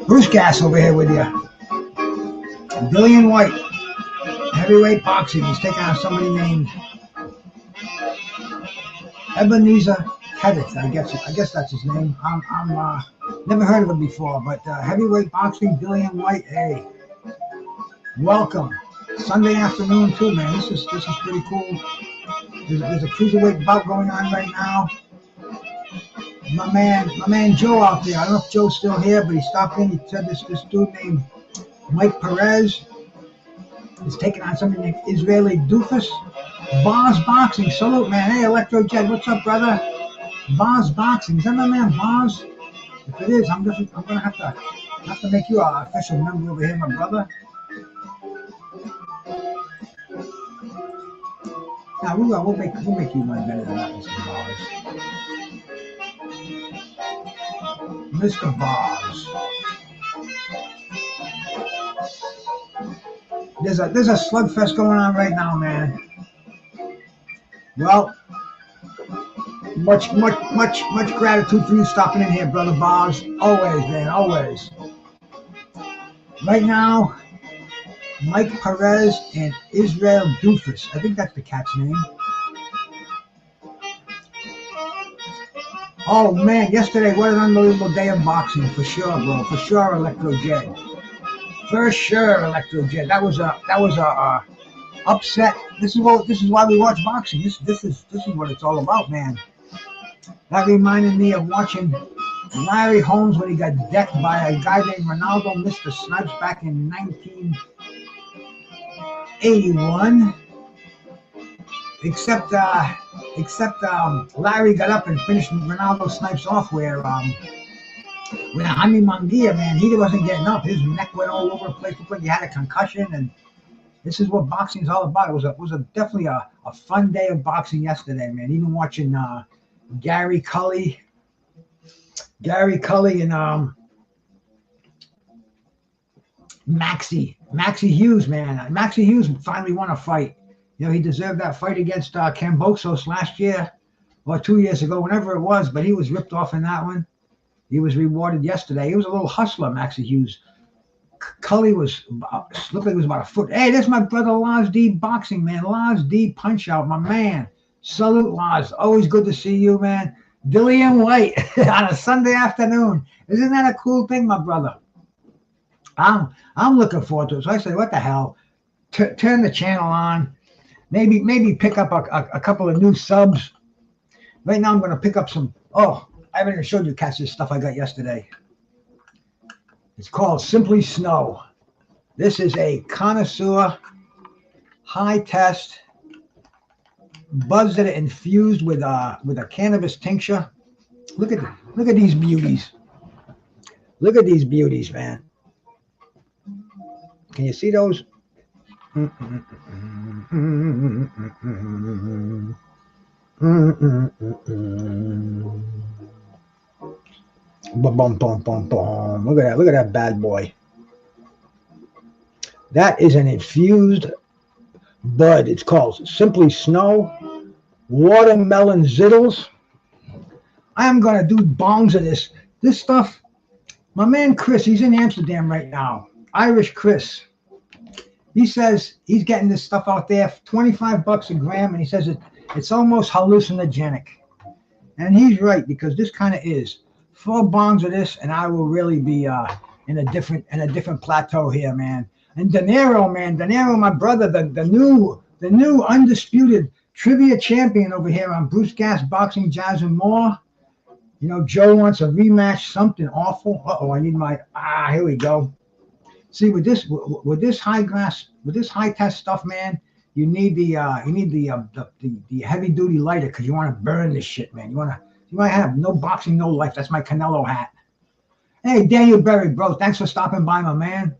Bruce Gas over here with you. Dillian Whyte, heavyweight boxing. He's taking on somebody named Ebenezer Tetteh. I guess that's his name. I'm never heard of him before, but heavyweight boxing, Dillian Whyte. Hey, welcome. Sunday afternoon too, man. This is pretty cool. There's a cruiserweight bout going on right now. My man Joe out there. I don't know if Joe's still here, but he stopped in. He said this dude named Mike Perez is taking on somebody named Israeli Doofus. Boz Boxing. Salute, man. Hey, Electro Jet. What's up, brother? Boz Boxing. Is that my man Boz? If it is, I'm gonna have to make you an official member over here, my brother. Now we'll make you one better than that, Mr. Boz. Mr. Boz. There's a slugfest going on right now, man. Well, much gratitude for you stopping in here, brother Boz. Always, man, always. Right now, Mike Perez and Israel Doofus. I think that's the cat's name. Oh man, yesterday, what an unbelievable day of boxing, for sure, bro. For sure, Electro Jet. For sure, Electro Jet. That was a upset. This is why we watch boxing. This is what it's all about, man. That reminded me of watching Larry Holmes when he got decked by a guy named Ronaldo Mr. Snipes back in 1981. Except Larry got up and finished Ronaldo Snipes off where Jaime Munguia, man, he wasn't getting up. His neck went all over the place. Looked like he had a concussion, and this is what boxing is all about. It was definitely a fun day of boxing yesterday, man. Even watching Gary Cully and Maxie Hughes, man. Maxie Hughes finally won a fight. You know, he deserved that fight against Kambosos last year or 2 years ago, whenever it was, but he was ripped off in that one. He was rewarded yesterday. He was a little hustler, Maxie Hughes. Cully looked like he was about a foot. Hey, this is my brother Laz D Boxing, man. Laz D Punch Out, my man. Salute, Laz. Always good to see you, man. Dillian Whyte on a Sunday afternoon. Isn't that a cool thing, my brother? I'm looking forward to it. So I said, what the hell? Turn the channel on. Maybe pick up a couple of new subs. Right now I'm going to pick up some. Oh, I haven't even showed you cats this stuff I got yesterday. It's called Simply Snow. This is a connoisseur, high test, buds that are infused with a cannabis tincture. Look at these beauties. Look at these beauties, man. Can you see those? Boom, boom, boom, boom, boom. Look at that bad boy. That is an infused bud. It's called Simply Snow Watermelon Zittles. I am gonna do bongs of this stuff. My man Chris, he's in Amsterdam right now. Irish Chris. He says he's getting this stuff out there for $25 a gram, and he says it's almost hallucinogenic. And he's right, because this kind of is. 4 bongs of this, and I will really be in a different plateau here, man. And De Niro, my brother, the new the new undisputed trivia champion over here on Bruce Gas Boxing, Jazz, and More. You know, Joe wants a rematch, something awful. Uh-oh, I need my, here we go. See, with this high test stuff, man, you need the heavy duty lighter because you want to burn this shit, man. You want to have no boxing, no life. That's my Canelo hat. Hey, Daniel Berry, bro, thanks for stopping by, my man.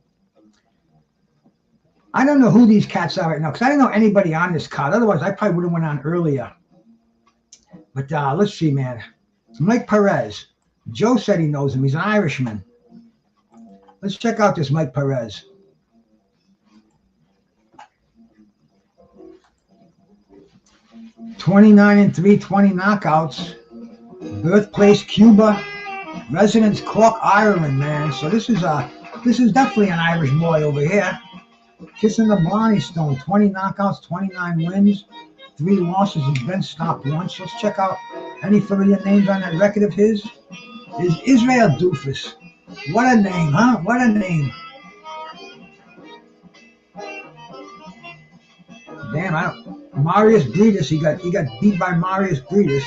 I don't know who these cats are right now because I don't know anybody on this card. Otherwise, I probably would have went on earlier. But let's see, man. Mike Perez. Joe said he knows him. He's an Irishman. Let's check out this Mike Perez. (29-3), 20 knockouts. Birthplace Cuba. Residence Cork, Ireland, man. So this is definitely an Irish boy over here. Kissing the Blarney Stone. 20 knockouts, 29 wins, 3 losses. He's been stopped once. Let's check out any familiar names on that record of his. Is Israel Doofus. What a name, huh? What a name. Damn, Marius Breedis, he got beat by Marius Breedis.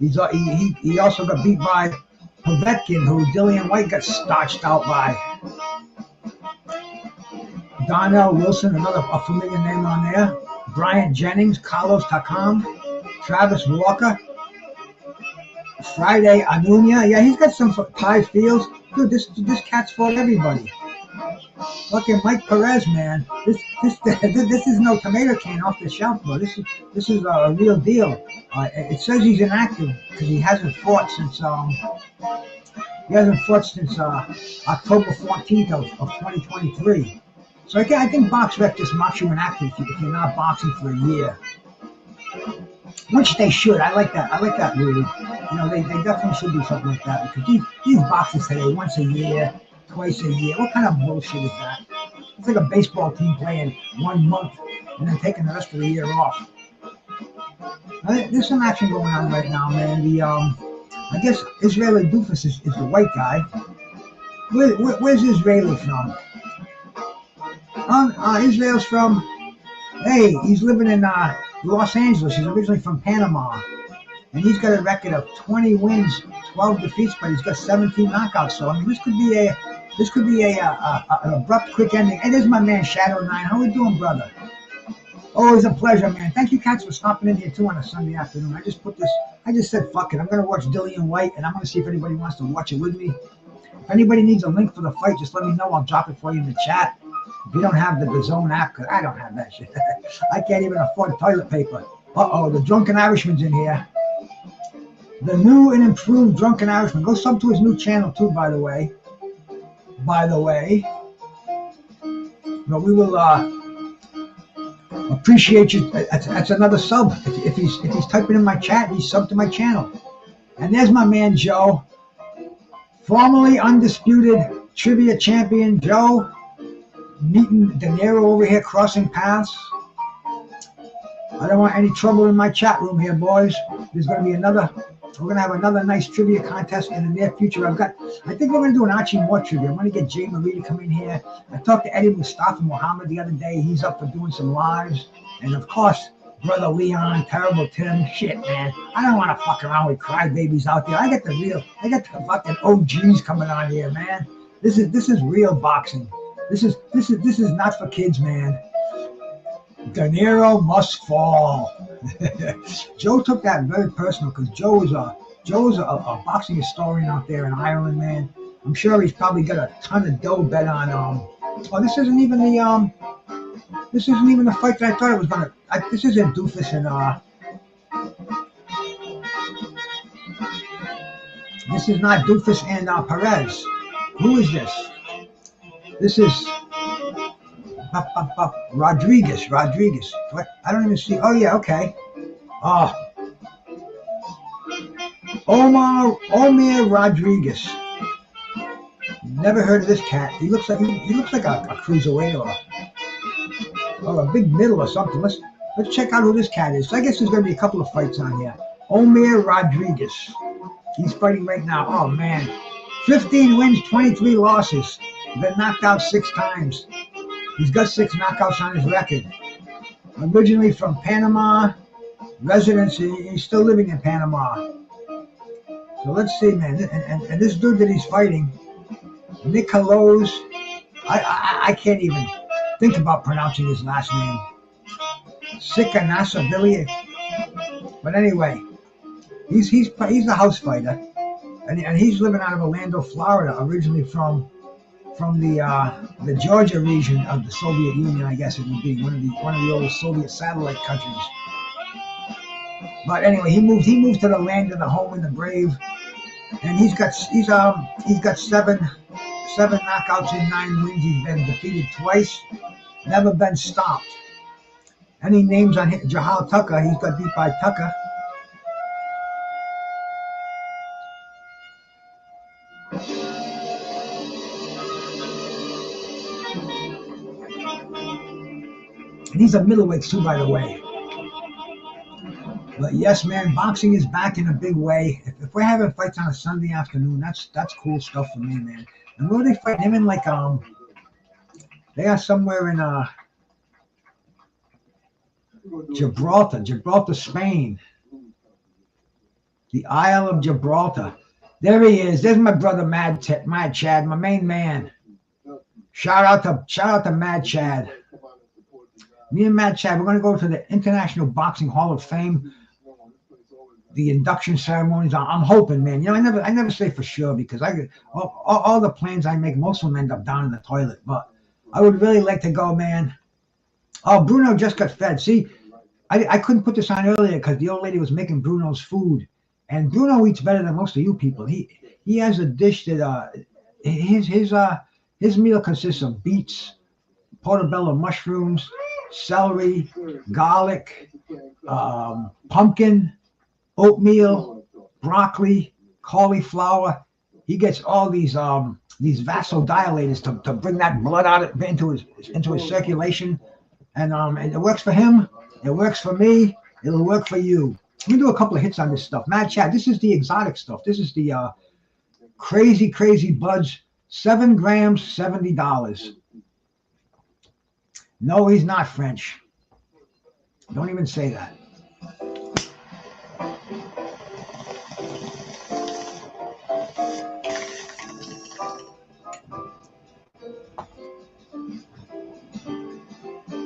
He also got beat by Povetkin, who Dillian Whyte got starched out by. Donnell Wilson, another familiar name on there. Brian Jennings, Carlos Takam, Travis Walker, Friday Anunia. Yeah, he's got some Pie Fields. Dude, this cat's fought everybody. Fucking Mike Perez, man. This is no tomato can off the shelf, bro. This is a real deal. It says he's inactive because he hasn't fought since October 14th of 2023. So I think BoxRec just marks you inactive if you're not boxing for a year. Which they should. I like that rule. You know, they definitely should do something like that because these boxers today, once a year, twice a year. What kind of bullshit is that? It's like a baseball team playing 1 month and then taking the rest of the year off. There's some action going on right now, man. I guess Israeli Doofus is the white guy. Where's Israeli from? Israel's from. Hey, he's living in Los Angeles. He's originally from Panama, and he's got a record of 20 wins, 12 defeats, but he's got 17 knockouts. So I mean, this could be an abrupt, quick ending. Hey, there's my man Shadow 9. How we doing, brother? Always a pleasure, man. Thank you, cats, for stopping in here too on a Sunday afternoon. I just said, fuck it. I'm gonna watch Dillian Whyte, and I'm gonna see if anybody wants to watch it with me. If anybody needs a link for the fight, just let me know. I'll drop it for you in the chat. If you don't have the DAZN app, because I don't have that shit. I can't even afford toilet paper. Uh-oh, the Drunken Irishman's in here. The new and improved Drunken Irishman. Go sub to his new channel too, by the way. But we will appreciate you. That's another sub. If he's typing in my chat, he's subbed to my channel. And there's my man Joe, formerly undisputed trivia champion Joe, meeting De Niro over here, crossing paths. I don't want any trouble in my chat room here, boys. There's going to be we're going to have another nice trivia contest in the near future. I think we're going to do an Archie Moore trivia. I'm going to get Jay Marie to come in here. I talked to Eddie Mustafa Muhammad the other day. He's up for doing some lives. And of course, Brother Leon, Terrible Tim. Shit, man. I don't want to fuck around with crybabies out there. I got the fucking OGs coming on here, man. This is real boxing. This is not for kids, man. De Niro must fall. Joe took that very personal because Joe's a boxing historian out there in Ireland, man. I'm sure he's probably got a ton of dough bet on. This isn't even the fight that I thought it was gonna. This isn't Doofus and This is not Doofus and Perez. Who is this? This is Rodriguez. What? I don't even see. Oh yeah, okay. Omar Rodriguez. Never heard of this cat. He looks like a cruiserweight or a big middle or something. Let's check out who this cat is. So I guess there's gonna be a couple of fights on here. Omar Rodriguez. He's fighting right now. Oh man, 15 wins, 23 losses. Been knocked out 6 times. He's got 6 knockouts on his record. Originally from Panama, residency. He's still living in Panama. So let's see, man. And this dude that he's fighting, Nicolos, I can't even think about pronouncing his last name. Sikanasavili. But anyway, he's a house fighter, and he's living out of Orlando, Florida, originally from the Georgia region of the Soviet Union, I guess it would be one of the old Soviet satellite countries. But anyway, he moved to the land of the home and the brave, and he's got 7 knockouts and 9 wins. He's been defeated twice, never been stopped. Any names on Jahal Tucker? He's got beat by Tucker. And he's a middleweight too, by the way. But yes, man, boxing is back in a big way. If we're having fights on a Sunday afternoon, that's cool stuff for me, man. And where are they fighting him in? Like they are somewhere in Gibraltar, Spain. The Isle of Gibraltar. There he is. There's my brother Mad Chad, my main man. Shout out to Mad Chad. Me and Mad Chad, we're going to go to the International Boxing Hall of Fame. The induction ceremonies. I'm hoping, man. You know, I never say for sure because all the plans I make, most of them end up down in the toilet. But I would really like to go, man. Oh, Bruno just got fed. See, I couldn't put this on earlier because the old lady was making Bruno's food, and Bruno eats better than most of you people. He has a dish that his meal consists of beets, portobello mushrooms, celery, garlic, pumpkin, oatmeal, broccoli, cauliflower. He gets all these vasodilators to bring that blood out into his circulation, and it works for him. It works for me. It'll work for you. Let me do a couple of hits on this stuff. Mad Chad, this is the exotic stuff. This is the crazy buds. 7 grams, $70. No, he's not French. Don't even say that.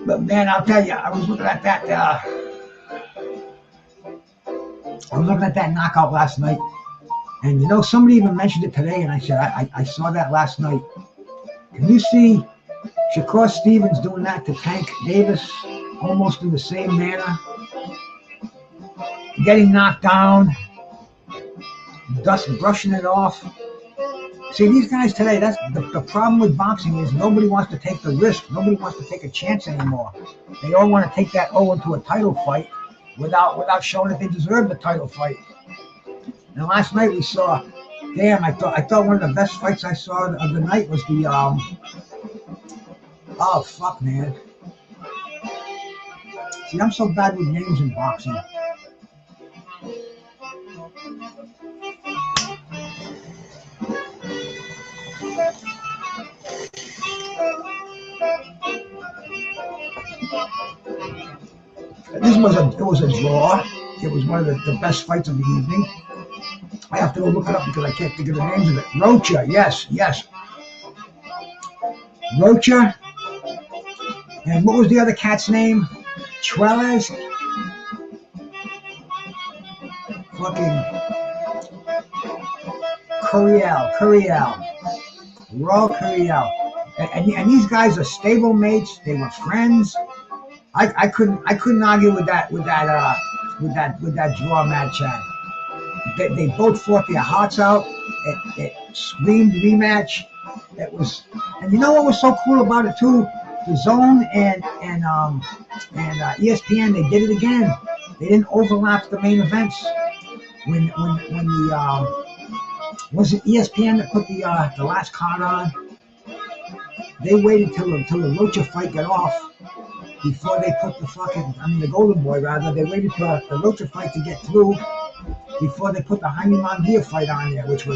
But man, I'll tell you, I was looking at that. I was looking at that knockout last night, and you know, somebody even mentioned it today, and I said I saw that last night. Can you see Shakur Stevens doing that to Tank Davis, almost in the same manner, getting knocked down, dust brushing it off? See, these guys today, that's the problem with boxing is nobody wants to take the risk. Nobody wants to take a chance anymore. They all want to take that O into a title fight without showing that they deserve the title fight. And last night we saw, damn, I thought one of the best fights I saw of the night was the oh fuck, man. See, I'm so bad with names in boxing. It was a draw. It was one of the best fights of the evening. I have to go look it up because I can't think of the names of it. Rocha, yes. Rocha. And what was the other cat's name? Chuelas? Fucking Curiel. Raw Curiel. And these guys are stable mates. They were friends. I couldn't argue with that draw, Mad Chad. They both fought their hearts out. It screamed rematch. It was, and you know what was so cool about it too? The Zone and ESPN, they did it again. They didn't overlap the main events. When the was it ESPN that put the last card on? They waited till the Rocha fight got off before they put the Golden Boy rather. They waited for the Rocha fight to get through before they put the Jaime Munguia fight on there, which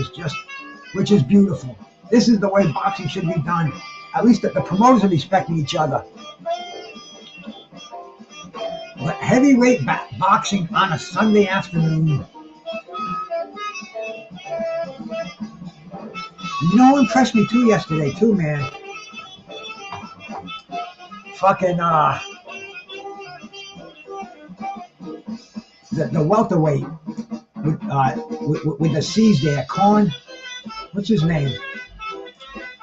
is beautiful. This is the way boxing should be done. At least the promoters are respecting each other. Heavyweight boxing on a Sunday afternoon. You know who impressed me too yesterday too, man? Fucking the welterweight with the C's there. Corn. What's his name?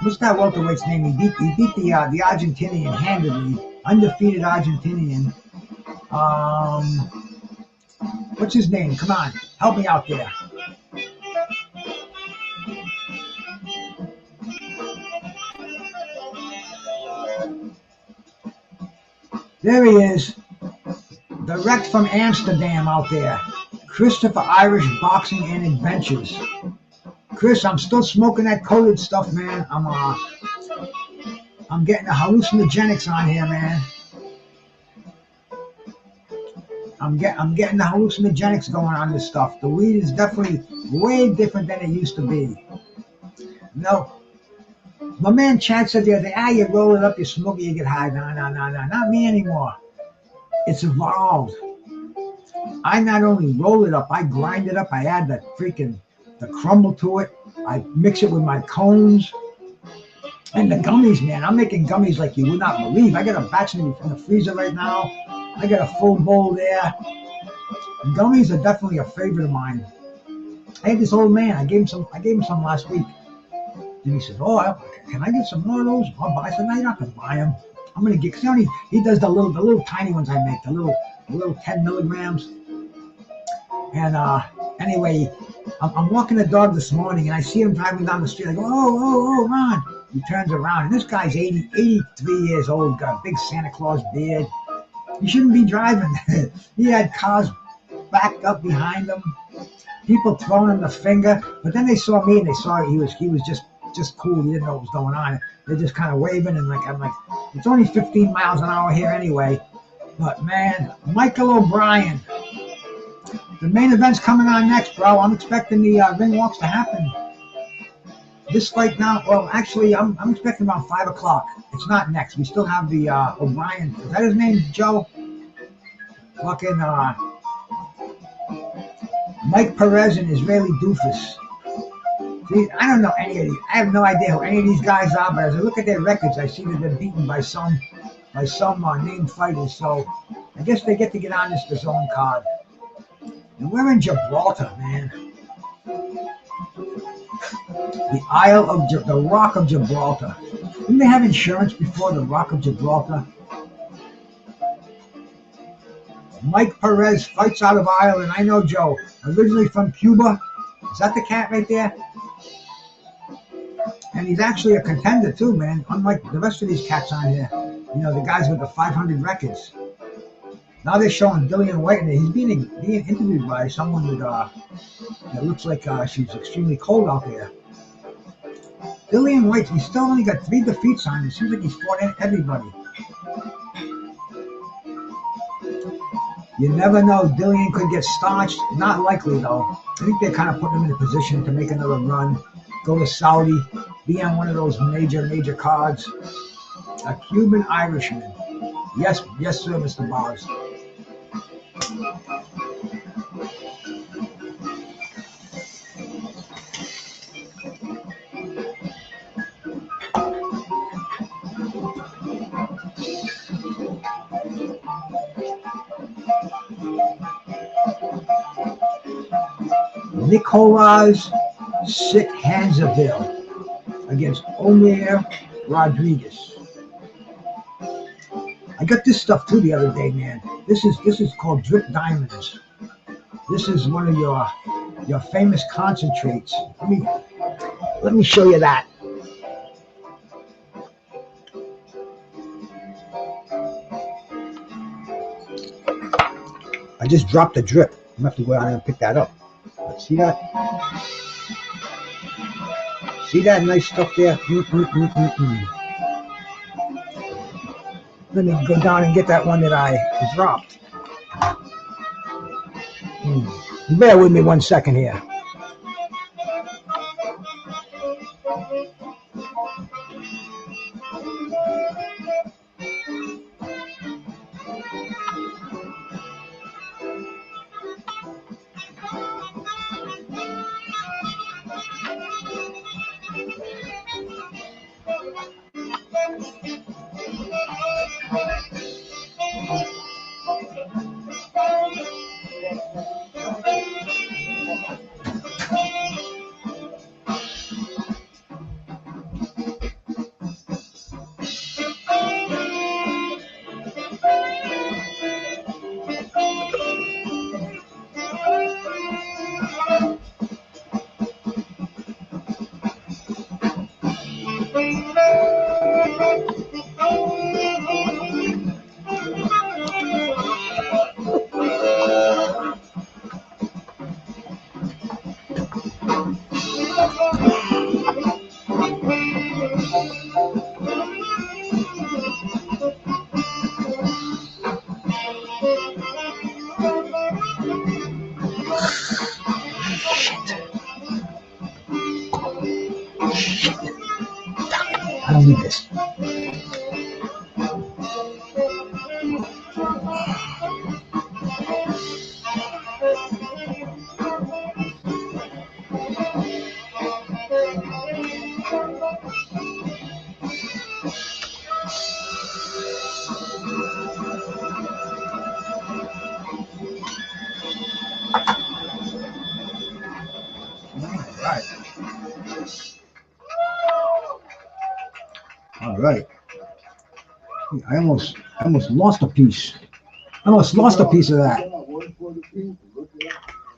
What's that welterweight's name? He beat the Argentinian handedly, undefeated Argentinian. What's his name? Come on, help me out there. There he is, direct from Amsterdam out there. Christopher Irish Boxing and Adventures. Chris, I'm still smoking that coated stuff, man. I'm getting the hallucinogenics on here, man. I'm getting the hallucinogenics going on this stuff. The weed is definitely way different than it used to be. No, my man Chad said the other day, you roll it up, you smoke it, you get high. No, not me anymore. It's evolved. I not only roll it up, I grind it up. I add the crumble to it. I mix it with my cones. And the gummies, man. I'm making gummies like you would not believe. I got a batch in the freezer right now. I got a full bowl there. Gummies are definitely a favorite of mine. I had this old man. I gave him some last week. And he said, "Oh, can I get some more of those?" I said, "No, you're not gonna buy them. I'm gonna get." Cause he does the little tiny ones I make, the little 10 milligrams. And anyway, I'm walking the dog this morning, and I see him driving down the street. I go, "Oh, Ron!" He turns around, and this guy's 83 years old, got a big Santa Claus beard. He shouldn't be driving. He had cars backed up behind him, people throwing him the finger. But then they saw me, and they saw he was just cool. He didn't know what was going on. They're just kind of waving, and I'm like, it's only 15 miles an hour here anyway. But man, Michael O'Brien. The main event's coming on next, bro. I'm expecting the ring walks to happen. This fight now, well, actually, I'm expecting around 5 o'clock. It's not next. We still have the O'Brien. Is that his name, Joe? Fucking Mike Perez and Israeli Doofus. See, I don't know any of these. I have no idea who any of these guys are, but as I look at their records, I see that they're beaten by some named fighters. So I guess they get to get on this DAZN card. And we're in Gibraltar, man. The Rock of Gibraltar. Didn't they have insurance before the Rock of Gibraltar? Mike Perez fights out of Ireland. I know Joe. Originally from Cuba. Is that the cat right there? And he's actually a contender too, man. Unlike the rest of these cats on here. You know, the guys with the 500 records. Now they're showing Dillian Whyte, and he's being interviewed by someone with that looks like she's extremely cold out there. Dillian Whyte, he's still only got 3 defeats on him. It seems like he's fought everybody. You never know. Dillian could get staunched. Not likely, though. I think they're kind of putting him in a position to make another run, go to Saudi, be on one of those major cards. A Cuban Irishman. Yes, sir, Mr. Bars. Nicolas Sithanzaville against Omer Rodriguez. I got this stuff too the other day, man. This is called Drip Diamonds. This is one of your famous concentrates. Let me show you that. I just dropped a drip. I'm gonna have to go out there and pick that up. See that? See that nice stuff there? Let me go down and get that one that I dropped. Bear with me 1 second here. All right. I almost lost a piece. I almost lost a piece of that.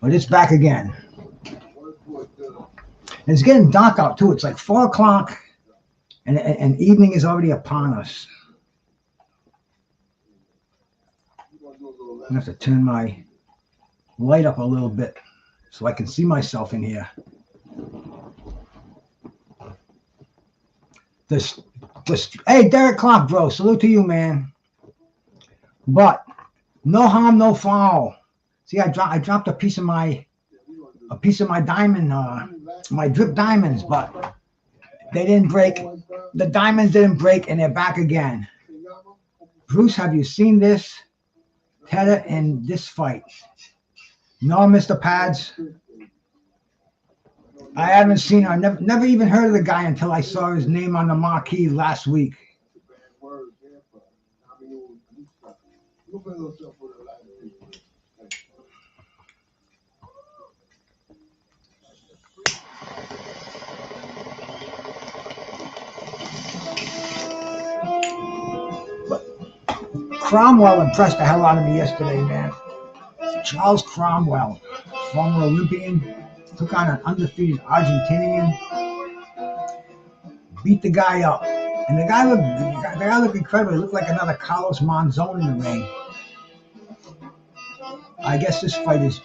But it's back again. And it's getting dark out too. It's like 4 o'clock and evening is already upon us. I'm gonna have to turn my light up a little bit so I can see myself in here. This, hey, Derek Clark, bro, salute to you, man. But no harm, no foul. See, I dropped a piece of my diamond, my drip diamonds, but they didn't break. The diamonds didn't break, and they're back again. Bruce, have you seen this? Tetteh in this fight? No, Mr. Pads. I haven't seen her. Never even heard of the guy until I saw his name on the marquee last week. But Cromwell impressed the hell out of me yesterday, man. Charles Cromwell, former Olympian, took on an undefeated Argentinian, beat the guy up, and the guy looked incredible. He looked like another Carlos Monzon in the ring. I guess this fight is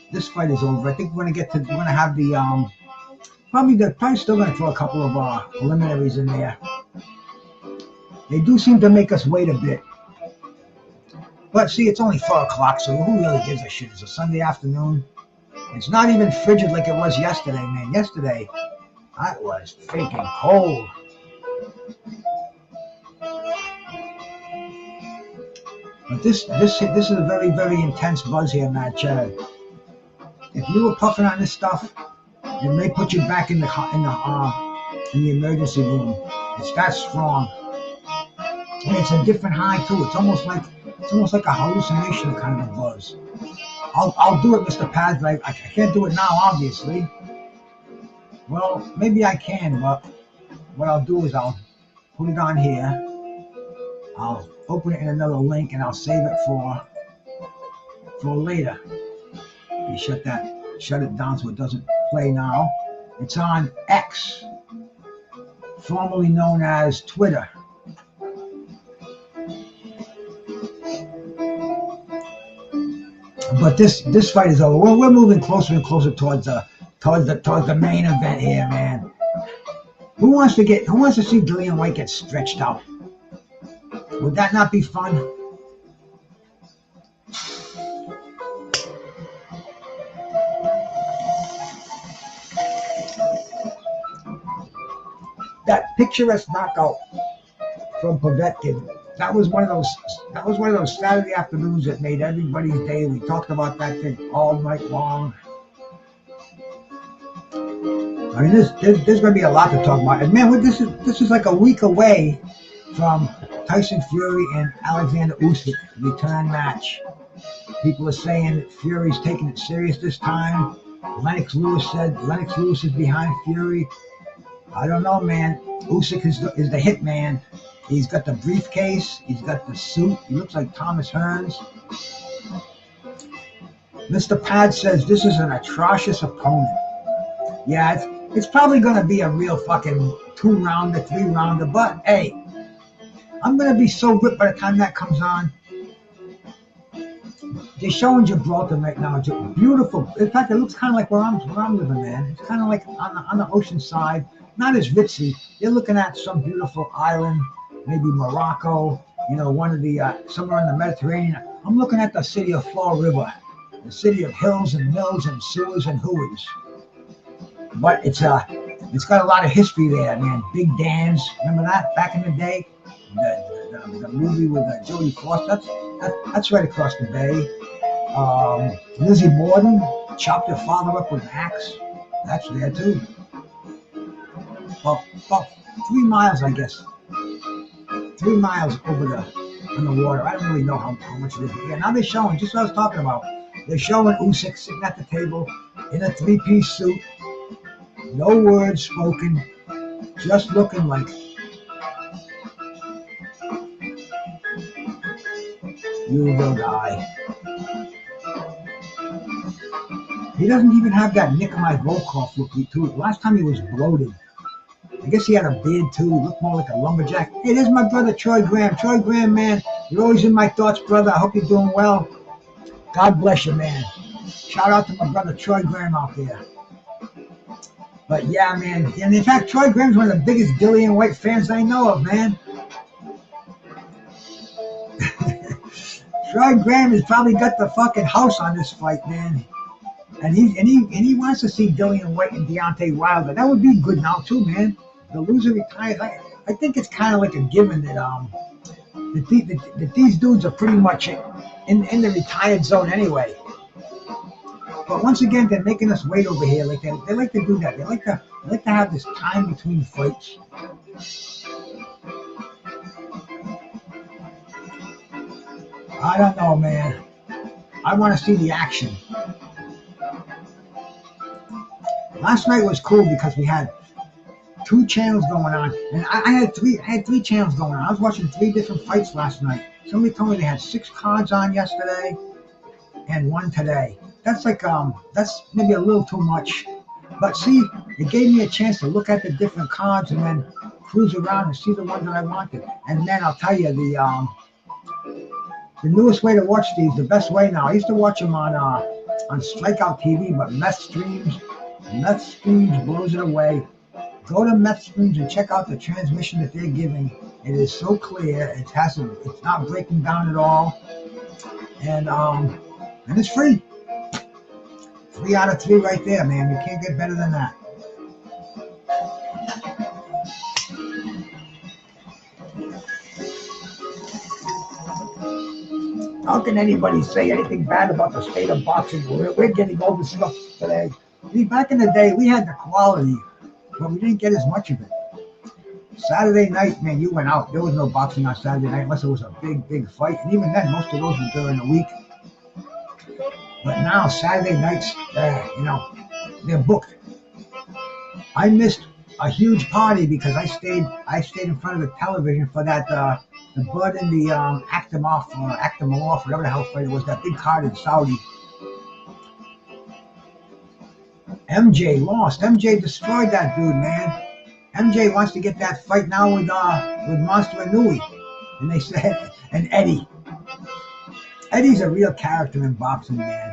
over. I think we're gonna have the they're probably still gonna throw a couple of preliminaries in there. They do seem to make us wait a bit. But see, it's only 4 o'clock, so who really gives a shit? It's a Sunday afternoon. It's not even frigid like it was yesterday, man. Yesterday, I was freaking cold. But this is a very, very intense buzz here, Matt Chad. If you were puffing on this stuff, it may put you back in the emergency room. It's that strong. And it's a different high too. It's almost like a hallucination kind of buzz. I'll do it, Mr. Paz, but I can't do it now, obviously. Well, maybe I can, but what I'll do is I'll put it on here. I'll open it in another link and I'll save it for later. You shut it down so it doesn't play now. It's on X, formerly known as Twitter. But this fight is over. We're moving closer and closer towards the main event here, man. Who wants to see Dillian Whyte get stretched out? Would that not be fun? That picturesque knockout from Povetkin. That was one of those Saturday afternoons that made everybody's day. We talked about that thing all night long. I mean, there's going to be a lot to talk about. And man, this is like a week away from Tyson Fury and Alexander Usyk return match. People are saying that Fury's taking it serious this time. Lennox Lewis said Lennox Lewis is behind Fury. I don't know, man. Usyk is the hit man. He's got the briefcase. He's got the suit. He looks like Thomas Hearns. Mr. Pad says this is an atrocious opponent. Yeah, it's probably going to be a real fucking 2-rounder, 3-rounder. But, hey, I'm going to be so ripped by the time that comes on. They're showing Gibraltar right now. It's beautiful. In fact, it looks kind of like where I'm living, man. It's kind of like on the ocean side. Not as ritzy. You're looking at some beautiful island, maybe Morocco, one of the, somewhere in the Mediterranean. I'm looking at the city of Fall River, the city of hills and mills and sewers and hooeys. But it's got a lot of history there, man. Big dams. Remember that back in the day? The movie with Jodie Foster. That's right across the bay. Lizzie Borden chopped her father up with an axe. That's there too. About 3 miles, I guess. 3 miles over on the water. I don't really know how much it is. Yeah, now they're showing, just what I was talking about. They're showing Usyk sitting at the table in a 3-piece suit. No words spoken. Just looking like, you will die. He doesn't even have that Nikolai Volkov look to it. Last time he was bloated. I guess he had a beard too. He looked more like a lumberjack. Hey, there's my brother Troy Graham. Troy Graham, man, you're always in my thoughts, brother. I hope you're doing well. God bless you, man. Shout out to my brother Troy Graham out there. But yeah, man. And in fact, Troy Graham's one of the biggest Dillian Whyte fans I know of, man. Troy Graham has probably got the fucking house on this fight, man. And he wants to see Dillian Whyte and Deontay Wilder. That would be good now too, man. The loser retires. I think it's kind of like a given that these dudes are pretty much in the retired zone anyway. But once again, they're making us wait over here. Like they like to do that. They like to have this time between fights. I don't know, man. I want to see the action. Last night was cool because we had 2 channels going on, and I had three channels going on. I was watching 3 different fights last night. Somebody told me they had 6 cards on yesterday and 1 today. That's like that's maybe a little too much. But see, it gave me a chance to look at the different cards and then cruise around and see the ones that I wanted. And then I'll tell you the newest way to watch these, the best way now. I used to watch them on Strikeout TV, but Meth Streams blows it away. Go to Meth Streams and check out the transmission that they're giving. It is so clear. It's not breaking down at all, and it's free. 3 out of 3 right there, man. You can't get better than that. How can anybody say anything bad about the state of boxing? We're getting all this stuff today. See, back in the day, we had the quality, but we didn't get as much of it. Saturday night, man, you went out. There was no boxing on Saturday night unless it was a big fight. And even then, most of those were during the week. But now, Saturday nights, they're booked. I missed a huge party because I stayed in front of the television for that the Bud and the Akhtamov, whatever the hell fight it was, that big card in Saudi. MJ lost. MJ destroyed that dude, man. MJ wants to get that fight now with Monster Inouye. And they said, and Eddie. Eddie's a real character in boxing, man.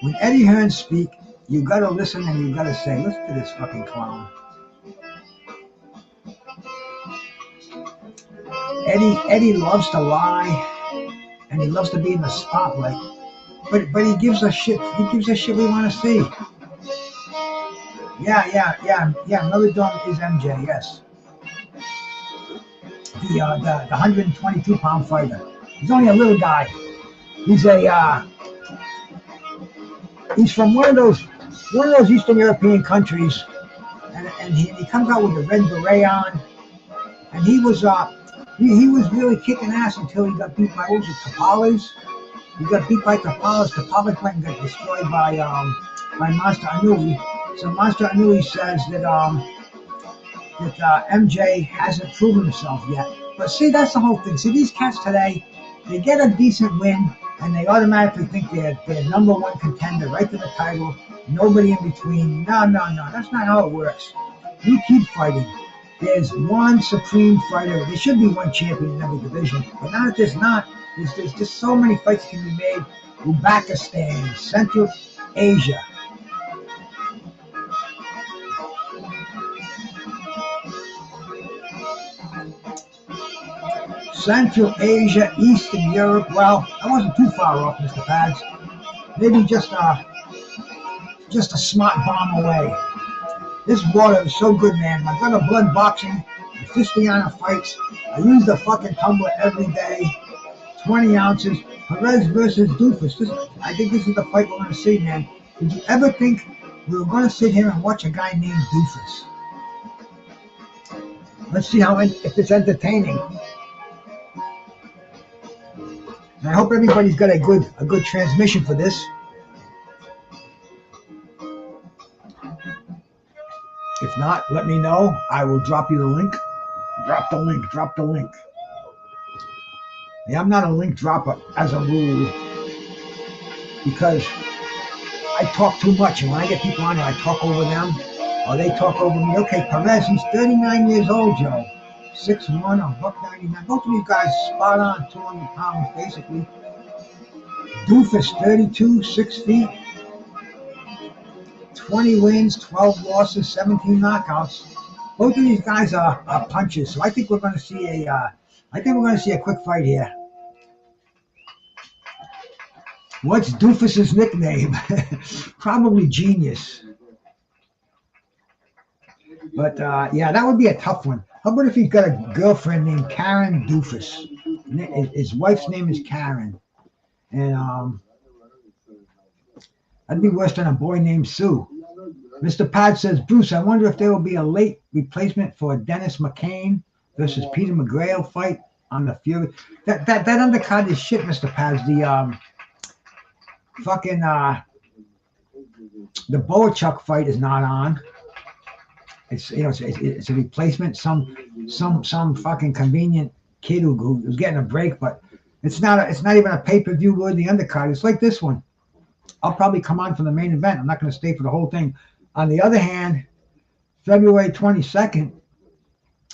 When Eddie Hearn speak, you gotta listen and you gotta say, listen to this fucking clown. Eddie loves to lie, and he loves to be in the spotlight. But he gives us shit. He gives us shit we want to see. Yeah. Another dog is MJ. Yes. The 122-pound fighter. He's only a little guy. He's from one of those Eastern European countries, and he comes out with a red beret on, and he was really kicking ass until he got beat by Tapales. He got beat by Tapales. Tapales went and got destroyed by Monster Inouye. So Monster Inouye says that MJ hasn't proven himself yet. But see, that's the whole thing. See, these cats today, they get a decent win, and they automatically think they're number 1 contender, right to the title. Nobody in between. No. That's not how it works. You keep fighting. There's one supreme fighter. There should be one champion in every division. But now that there's not, there's just so many fights can be made. Uzbekistan, Central Asia. Central Asia, Eastern Europe. Well, I wasn't too far off, Mr. Pads. Maybe just a smart bomb away. This water is so good, man. My brother Blood Boxing, the Fistiana fights. I use the fucking tumbler every day. 20 ounces. Perez versus Doofus. I think this is the fight we're going to see, man. Did you ever think we were going to sit here and watch a guy named Doofus? Let's see if it's entertaining. And I hope everybody's got a good transmission for this. If not, let me know. I will drop you the link. Drop the link. Yeah, I'm not a link dropper as a rule because I talk too much, and when I get people on there, I talk over them or they talk over me. Okay, Perez, he's 39 years old, Joe. 6'1", $199. Both of these guys spot on 200 pounds, basically. Doofus, 32, 6 feet, 20 wins, 12 losses, 17 knockouts. Both of these guys are punchers, so I think we're going to see a quick fight here. What's Doofus's nickname? Probably Genius. But yeah, that would be a tough one. How about if he's got a girlfriend named Karen Doofus? His wife's name is Karen, and that'd be worse than a boy named Sue. Mr. Pad says, Bruce, I wonder if there will be a late replacement for Dennis McCain versus Peter McGrail fight on the Fury. That undercard is shit, Mr. Pads. The fucking the Boachuk fight is not on. It's it's a replacement. Some fucking convenient kid who's getting a break, but it's not even a pay-per-view worthy undercard. It's like this one. I'll probably come on for the main event. I'm not going to stay for the whole thing. On the other hand, February 22nd,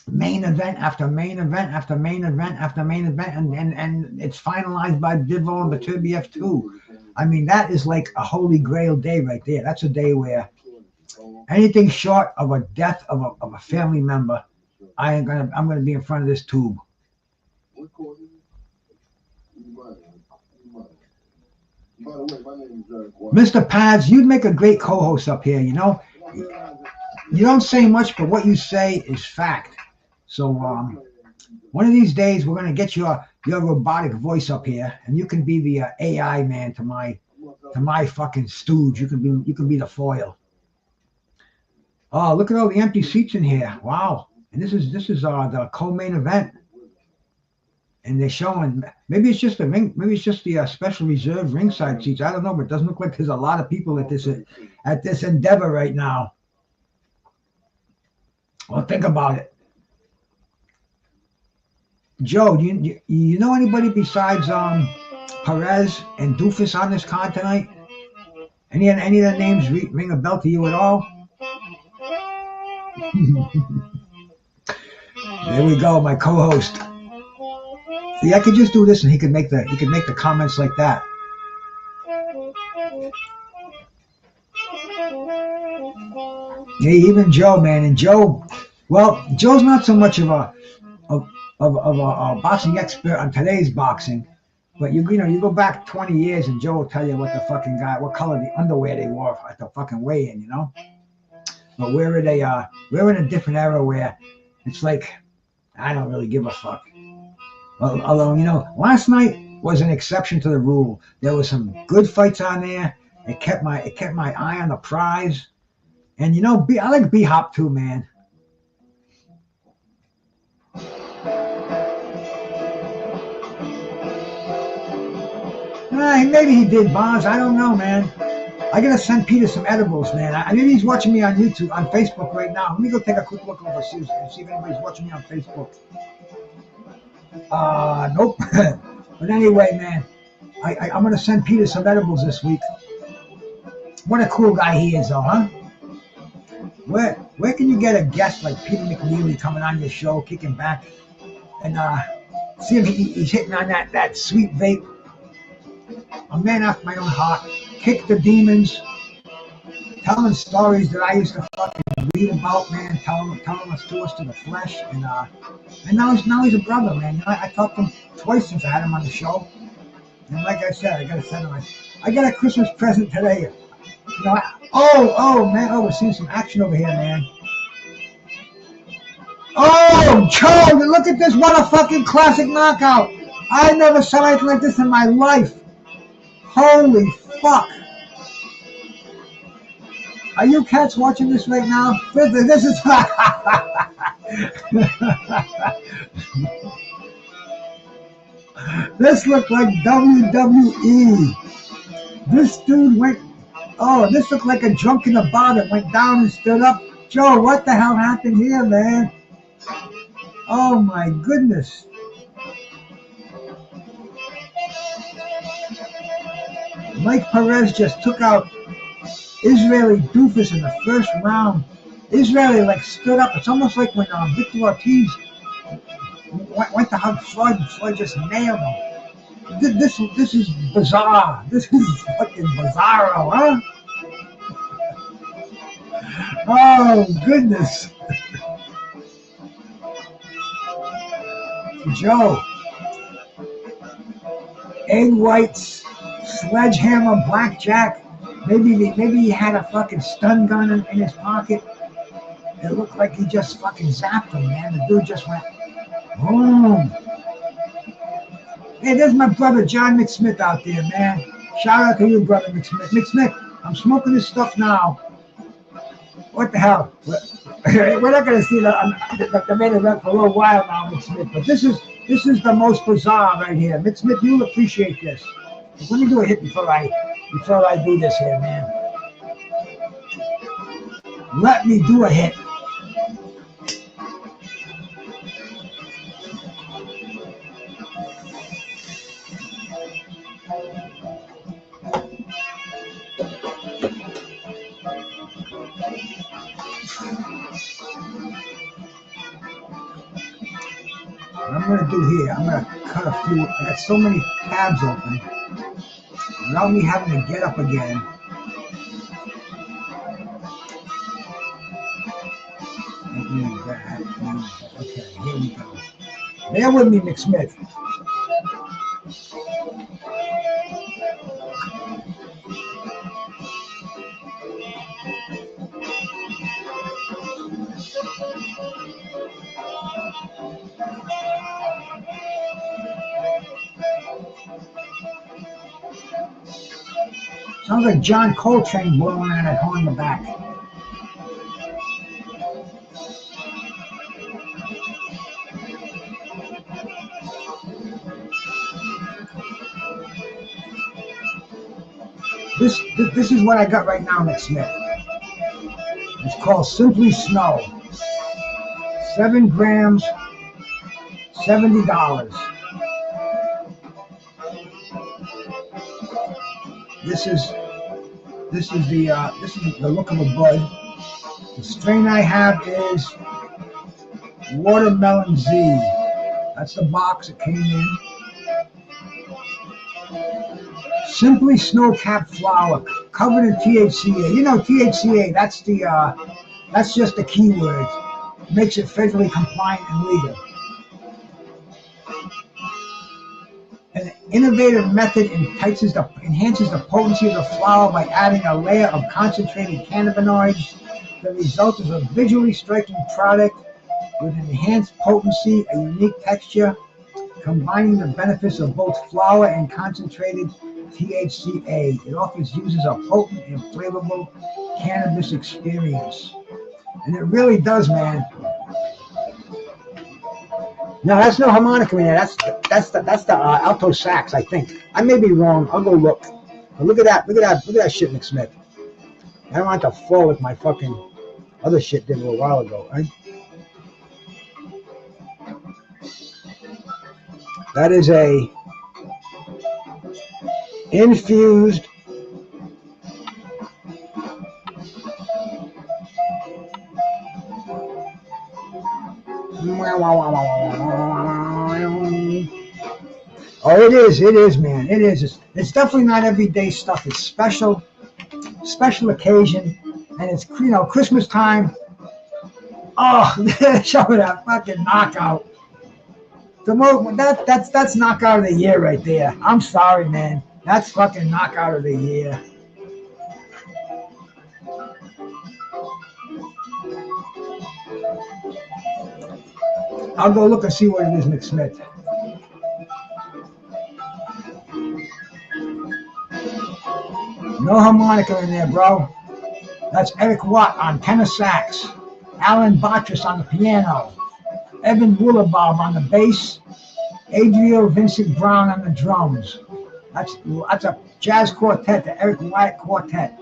main event after main event after main event after main event, and it's finalized by Divo and Baturbiev too. I mean, that is like a holy grail day right there. That's a day where anything short of a death of a family member, I'm gonna be in front of this tube. Mr. Pads, you'd make a great co-host up here, you know. You don't say much, but what you say is fact. So one of these days we're gonna get your robotic voice up here, and you can be the AI man to my fucking stooge. You can be the foil. Oh, look at all the empty seats in here. Wow. And this is the co-main event. And they're showing, maybe it's just the special reserve ringside seats. I don't know, but it doesn't look like there's a lot of people at this endeavor right now. Well, think about it. Joe, do you know anybody besides Perez and Doofus on this card tonight? Any of the names ring a bell to you at all? There we go, my co-host. See, I could just do this, and he could make the comments like that. Yeah, even Joe, man, and Joe's not so much of a boxing expert on today's boxing, but you go back 20 years, and Joe will tell you what color the underwear they wore at the fucking weigh-in, you know. But we're in a different era where it's like I don't really give a fuck. Although, last night was an exception to the rule. There was some good fights on there. It kept my eye on the prize. And I like B-Hop too, man. Maybe he did, Bonds. I don't know, man. I gotta send Peter some edibles, man. Maybe he's watching me on YouTube, on Facebook right now. Let me go take a quick look over, see if anybody's watching me on Facebook. Nope. But anyway, man, I'm gonna send Peter some edibles this week. What a cool guy he is, though, huh? Where can you get a guest like Peter McNeely coming on your show, kicking back, and see him? He's hitting on that sweet vape. A man after my own heart. Kick the demons. Telling stories that I used to fucking read about, man. Telling us to the flesh, and now he's a brother, man. I talked to him twice since I had him on the show, and like I said, I gotta send him. I got a Christmas present today. We're seeing some action over here, man. Oh, Joe, look at this! What a fucking classic knockout! I never saw anything like this in my life. Holy fuck. Are you cats watching this right now? This is... This looked like WWE. This dude went... Oh, this looked like a drunk in the bar that went down and stood up. Joe, what the hell happened here, man? Oh, my goodness. Mike Perez just took out Israeli doofus in the first round. Israeli like stood up. It's almost like when Victor Ortiz went to hug Floyd and Floyd just nailed him. This is bizarre. This is fucking bizarro, huh? Oh, goodness. Joe. Egg whites, sledgehammer, blackjack. Maybe he had a fucking stun gun in his pocket. It looked like he just fucking zapped him, man. The dude just went boom. Hey, there's my brother John McSmith out there, man. Shout out to you, brother McSmith. McSmith, I'm smoking this stuff now. What the hell? We're not going to see the main event for a little while now, McSmith. But this is the most bizarre right here. McSmith, you'll appreciate this. Let me do a hit before I do this here, man. Let me do a hit. What I'm going to do here, I'm going to cut a few. I got so many tabs open without me having to get up again. Okay, here we go. Bear with me, McSmith. Sounds like John Coltrane blowing on that horn in the back. This is what I got right now, McSmith. It's called Simply Snow. 7 grams, $70. This is the look of a bud. The strain I have is Watermelon Z. That's the box it came in. Simply snow-capped flower, covered in THCA. You know THCA. That's just the keyword. Makes it federally compliant and legal. An innovative method enhances the potency of the flower by adding a layer of concentrated cannabinoids. The result is a visually striking product with enhanced potency, a unique texture, combining the benefits of both flower and concentrated THCA. It offers users a potent and flavorful cannabis experience. And it really does, man. No, that's no harmonica in there. That's the alto sax, I think. I may be wrong. I'll go look. But look at that shit, McSmith. I don't want it to fall like my fucking other shit did a little while ago, right? That is a infused Oh, it is, man. It is. It's definitely not everyday stuff. It's special occasion, and it's Christmas time. Oh, show that fucking knockout. That's knockout of the year right there. I'm sorry, man. That's fucking knockout of the year. I'll go look and see what it is, McSmith. No harmonica in there, bro. That's Eric Watt on tenor sax, Alan Botras on the piano, Evan Woolabob on the bass, Adriel Vincent Brown on the drums. That's a jazz quartet, the Eric Whyte Quartet,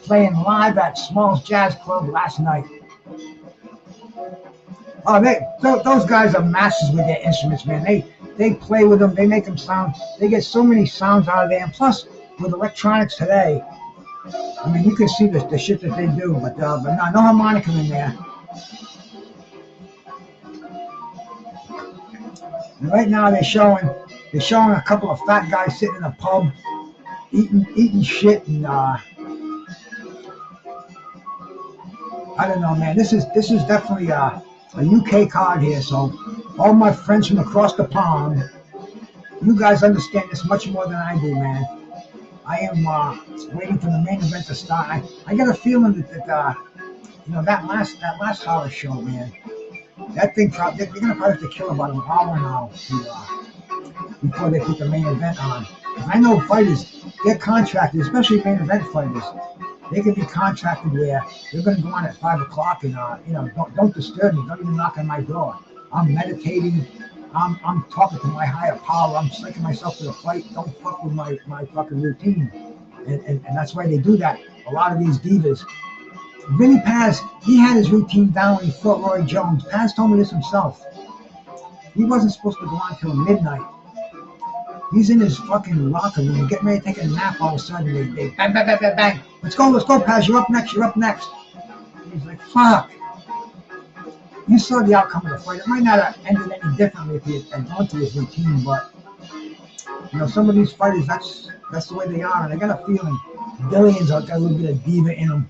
playing live at Smalls Jazz Club last night. Oh, those guys are masters with their instruments, man. They play with them. They make them sound. They get so many sounds out of there. And plus, with electronics today, I mean, you can see the shit that they do. But no harmonica in there. And right now they're showing a couple of fat guys sitting in a pub, eating shit, and I don't know, man. This is definitely a UK card here. So all my friends from across the pond, you guys understand this much more than I do, man. I am waiting for the main event to start. I got a feeling that that last horror show, man. That thing they're gonna probably have to kill about an hour now before they put the main event on. I know fighters, they're contracted, especially main event fighters. They can be contracted where they're gonna go on at 5 o'clock and don't disturb me, don't even knock on my door. I'm meditating, I'm talking to my higher power, I'm psyching myself to the fight. Don't fuck with my fucking routine. And that's why they do that. A lot of these divas. Vinny Paz, he had his routine down when he fought Roy Jones. Paz told me this himself. He wasn't supposed to go on till midnight. He's in his fucking locker room, getting ready to take a nap. All of a sudden, they bang, bang, bang, bang, bang. Let's go, Paz. You're up next. And he's like, fuck. You saw the outcome of the fight. It might not have ended any differently if he had gone through his routine, but some of these fighters, that's the way they are. And I got a feeling Dillian's got a little bit of diva in him.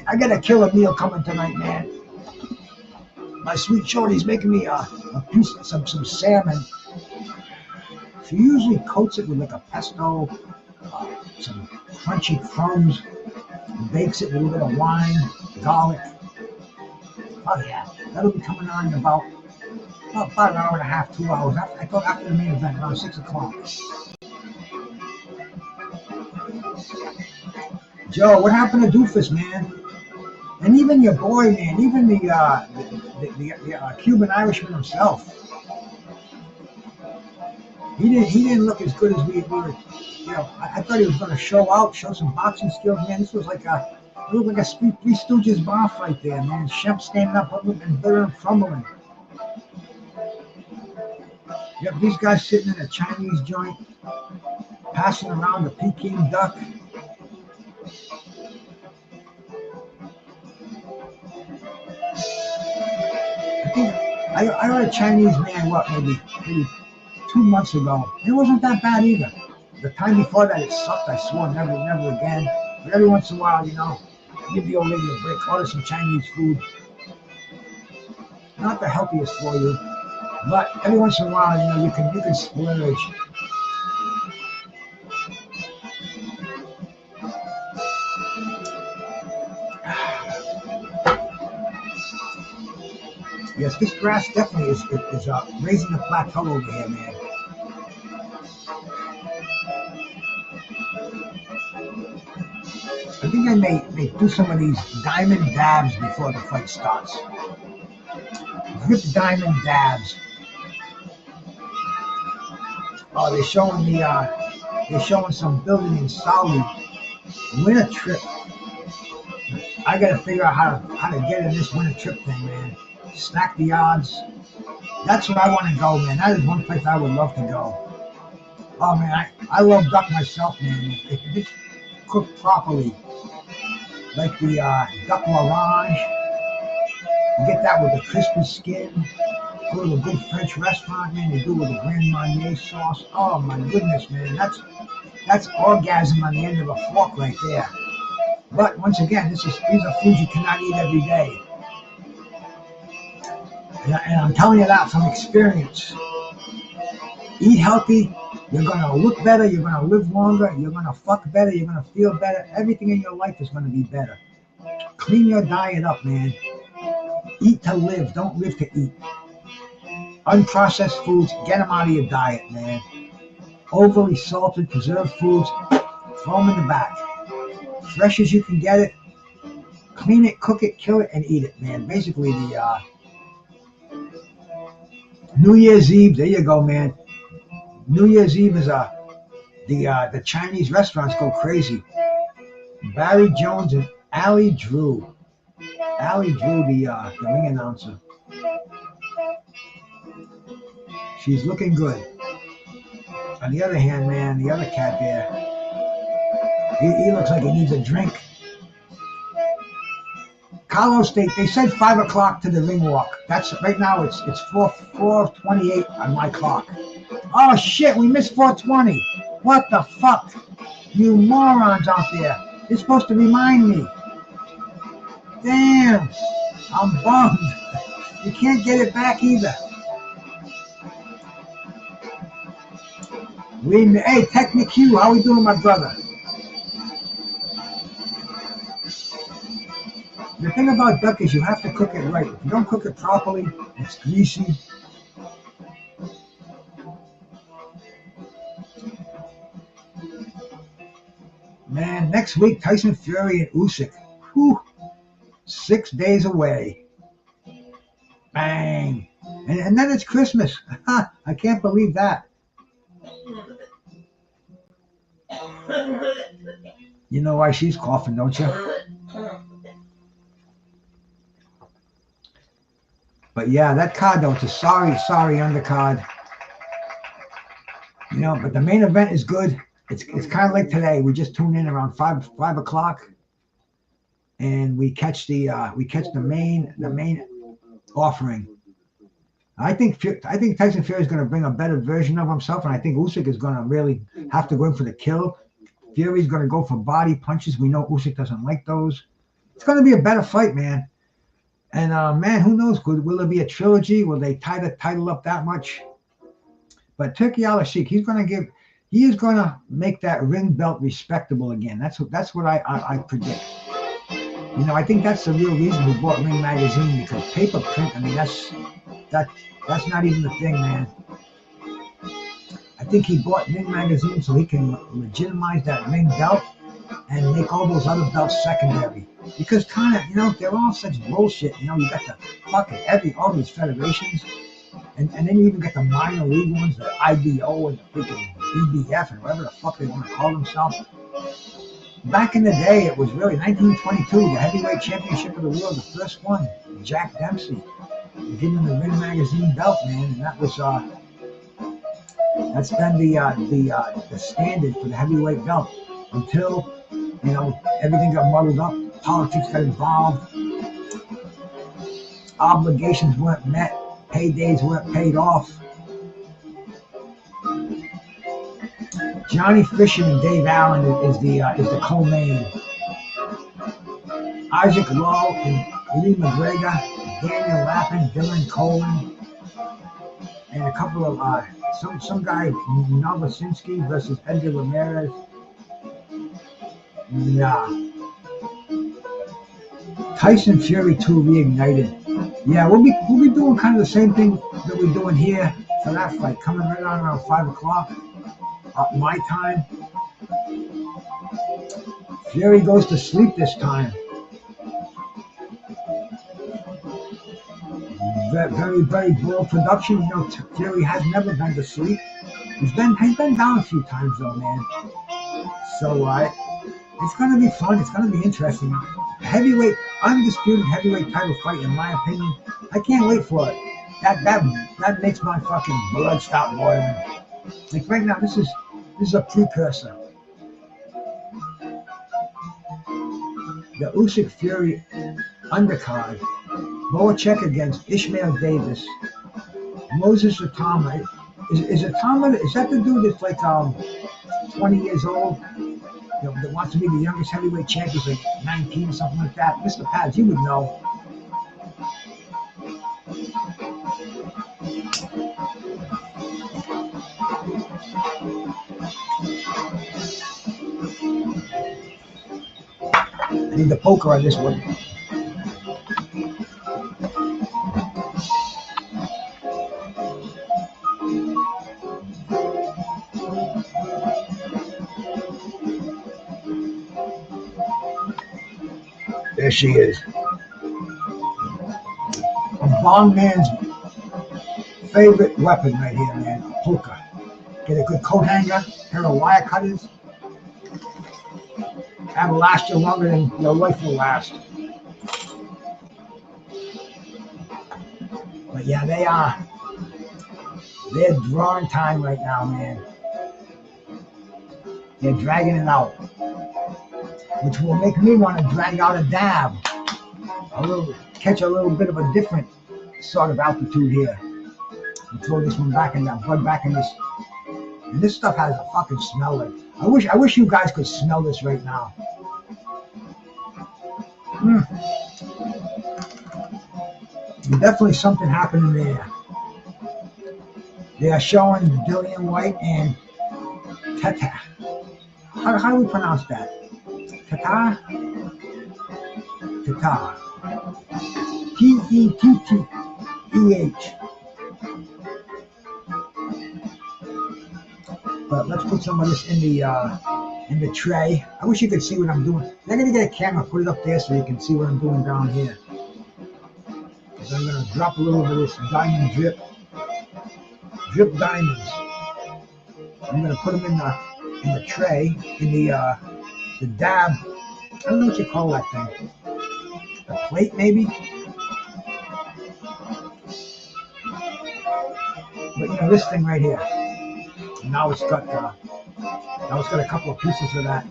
I got a killer meal coming tonight, man. My sweet shorty's making me a piece of some salmon. She usually coats it with like a pesto, some crunchy crumbs, bakes it with a little bit of wine, garlic. Oh yeah, that'll be coming on in about an hour and a half, 2 hours. I thought after the main event, around 6 o'clock. Joe, what happened to Doofus, man? And even your boy, man, even the Cuban Irishman himself. He didn't look as good as we were. I thought he was going to show some boxing skills, man. This was like a Three Stooges bar fight there, man. Shemp standing up and Burr crumbling. Yep, these guys sitting in a Chinese joint, passing around the Peking duck. I heard a Chinese man, maybe 2 months ago. It wasn't that bad either. The time before that, it sucked. I swore never again. But every once in a while, give the old lady a break. Order some Chinese food. Not the healthiest for you, but every once in a while, you can splurge. Yes, this grass definitely is raising the plateau over here, man. I think I may do some of these diamond dabs before the fight starts. Grip diamond dabs. Oh, they're showing some building in Saudi. Win a trip. I gotta figure out how to get in this win a trip thing, man. Stack the odds. That's where I want to go, man. That is one place I would love to go. Oh, man, I love duck myself, man. If it's cooked properly, like the duck l'orange, you get that with a crispy skin. Go to a good French restaurant, man. They do it with a Grand Marnier sauce. Oh, my goodness, man. That's orgasm on the end of a fork right there. But once again, these are foods you cannot eat every day. And I'm telling you that from experience. Eat healthy, you're going to look better, you're going to live longer, you're going to fuck better, you're going to feel better. Everything in your life is going to be better. Clean your diet up, man. Eat to live, don't live to eat. Unprocessed foods, get them out of your diet, man. Overly salted, preserved foods, throw them in the back. Fresh as you can get it, clean it, cook it, kill it, and eat it, man. Basically, the New Year's Eve, there you go, man. New Year's Eve is the Chinese restaurants go crazy. Barry Jones and Allie Drew. Allie Drew, the ring announcer. She's looking good. On the other hand, man, the other cat there, he looks like he needs a drink. Carlos, they said 5 o'clock to the ring walk. That's right now. It's 4:28 on my clock. Oh shit, we missed 4:20. What the fuck? You morons out there. You're supposed to remind me. Damn, I'm bummed. You can't get it back either. Hey, Technic Q, how we doing, my brother? The thing about duck is you have to cook it right. If you don't cook it properly, it's greasy. Man, next week, Tyson Fury and Usyk. Whew. 6 days away. Bang. And then it's Christmas. I can't believe that. You know why she's coughing, don't you? But yeah, that card though, it's a sorry undercard. You know, but the main event is good. It's kind of like today. We just tune in around 5 o'clock, and we catch the main offering. I think Tyson Fury is going to bring a better version of himself, and I think Usyk is going to really have to go in for the kill. Fury's going to go for body punches. We know Usyk doesn't like those. It's going to be a better fight, man. And man, who knows? Will there be a trilogy? Will they tie the title up that much? But Turki Al-Sheikh, he is going to make that ring belt respectable again. That's what I predict. You know, I think that's the real reason he bought Ring Magazine, because paper print. I mean, that's not even the thing, man. I think he bought Ring Magazine so he can legitimize that ring belt and make all those other belts secondary. Because kind of, you know, they're all such bullshit. You know, you got the fucking all these federations, and then you even get the minor league ones, the IBO and the freaking BBF and whatever the fuck they want to call themselves. Back in the day, it was really 1922, the heavyweight championship of the world, the first one, Jack Dempsey. They gave him the Ring Magazine belt, man, and that was that's been the standard for the heavyweight belt until, you know, everything got muddled up, politics got involved, obligations weren't met, paydays weren't paid off. Johnny Fisher and Dave Allen is the co-main. Isaac Lowe and Lee McGregor, Daniel Lappin, Dylan Cohen, and a couple of some guy Novosinski versus Edgar Ramirez. Tyson Fury 2 reignited. Yeah, we'll be doing kind of the same thing that we're doing here for that fight, coming right on around 5 o'clock. My time. Fury goes to sleep this time. Very, very bold production. You know, Fury has never been to sleep. He's been down a few times though, man. So it's gonna be fun. It's gonna be interesting. Undisputed heavyweight title fight, in my opinion. I can't wait for it. That makes my fucking blood stop boiling. Like right now, this is a precursor. The Usyk Fury undercard. Boacek against Ishmael Davis. Moses Atama. Is Atama? Is that the dude that's like 20 years old? You know, that wants to be the youngest heavyweight champion, like 19 or something like that. Mr. Pads, you would know. I need the poker on this one. There she is. A Bond man's favorite weapon right here, man. A poker. Get a good coat hanger, pair of wire cutters. That'll last you longer than your life will last. But yeah, they're drawing time right now, man. They're dragging it out, which will make me want to drag out a dab, catch a little bit of a different sort of altitude here, and throw this one back in that bud back in this. And this stuff has a fucking smell. Like I wish you guys could smell this right now. There's definitely something happening there. They are showing Dillian Whyte and Tetteh. How do we pronounce that? Tetteh? Tetteh. Tetteh. But let's put some of this in the tray. I wish you could see what I'm doing. I'm gonna get a camera, put it up there so you can see what I'm doing down here. So I'm gonna drop a little bit of this diamond drip diamonds. I'm gonna put them in the tray, in the dab. I don't know what you call that thing. A plate, maybe. But you know this thing right here. Now it's got a couple of pieces of that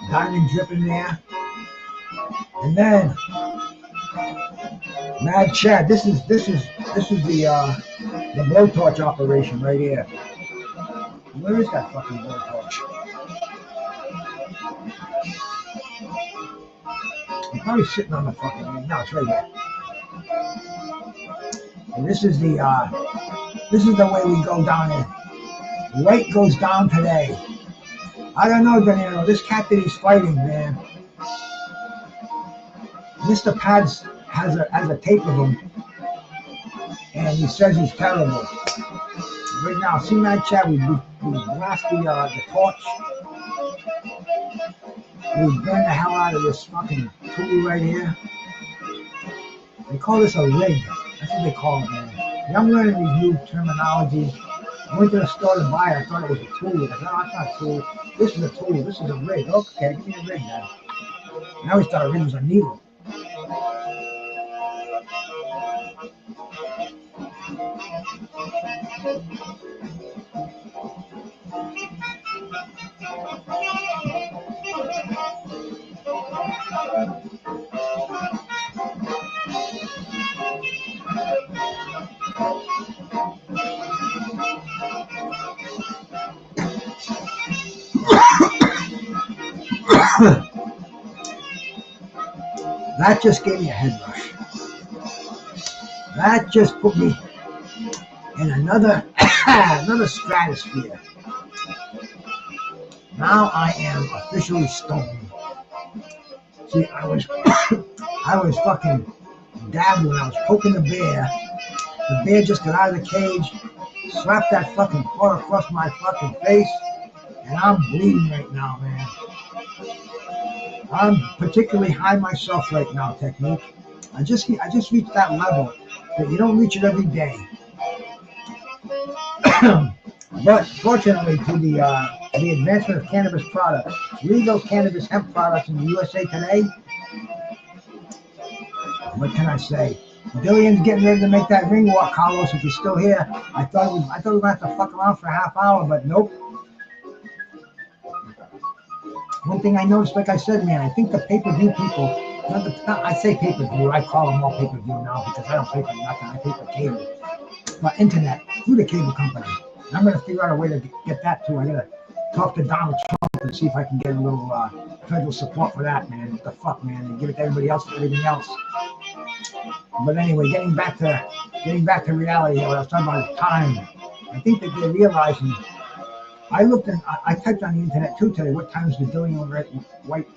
diamond drip in there, and then Mad Chad. This is the blowtorch operation right here. Where is that fucking blowtorch? It's probably sitting on the fucking thing. No, it's right here. And this is the way we go down here. White goes down today. I don't know, Danilo. This cat that he's fighting, man. Mr. Pads has a tape of him, and he says he's terrible. Right now, see Mad Chad, we blast the torch. We burn the hell out of this fucking tool right here. They call this a rig. That's what they call it, man. And I'm learning these new terminologies. I went to the store to buy it. I thought it was a tool. I said, no, it's not a tool. This is a tool. This is a rig. Okay, give me a rig then. And I always thought a rig was a needle. That just gave me a head rush. That just put me in another stratosphere. Now I am officially stoned. See, I was fucking dabbling. I was poking the bear. The bear just got out of the cage, slapped that fucking claw across my fucking face, and I'm bleeding right now, man. I'm particularly high myself right now, Technique. I just reached that level that you don't reach it every day. But fortunately, to the advancement of cannabis products, legal cannabis hemp products in the USA today, what can I say? Dillian's getting ready to make that ring walk, Carlos. If you're still here, I thought we were going to have to fuck around for a half hour, but nope. One thing I noticed, like I said, man, I think the pay-per-view people, I say pay-per-view, I call them all pay-per-view now because I don't pay for nothing, I pay for cable. But internet, through the cable company. And I'm going to figure out a way to get that too. I got to talk to Donald Trump and see if I can get a little federal support for that, man. What the fuck, man? And give it to everybody else for everything else. But anyway, getting back to reality, what I was talking about is time. I think that they're realizing. I typed on the internet too today, what time is the Dillian Whyte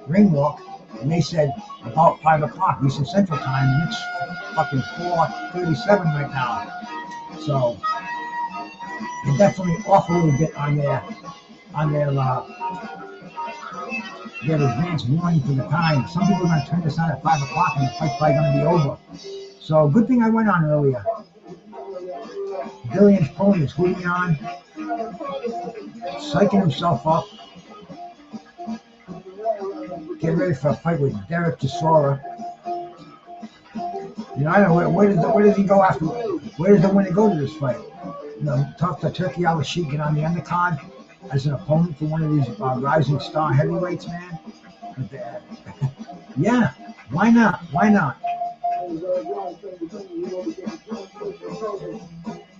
ring walk? And they said about 5 o'clock, Eastern Central Time, and it's fucking 4:37 right now. So they're definitely off a little bit on their Get advance warning for the time. Some people are going to turn this on at 5 o'clock and the fight's probably going to be over. So good thing I went on earlier. Dillian's pony is holding on, psyching himself up. Get ready for a fight with Derek Chisora. You know, I don't know where does he go after? Where does the winner go to this fight? You know, talk to Turkey Al-Rashid, get on the undercard as an opponent for one of these rising star heavyweights, man. But, yeah, why not? Why not?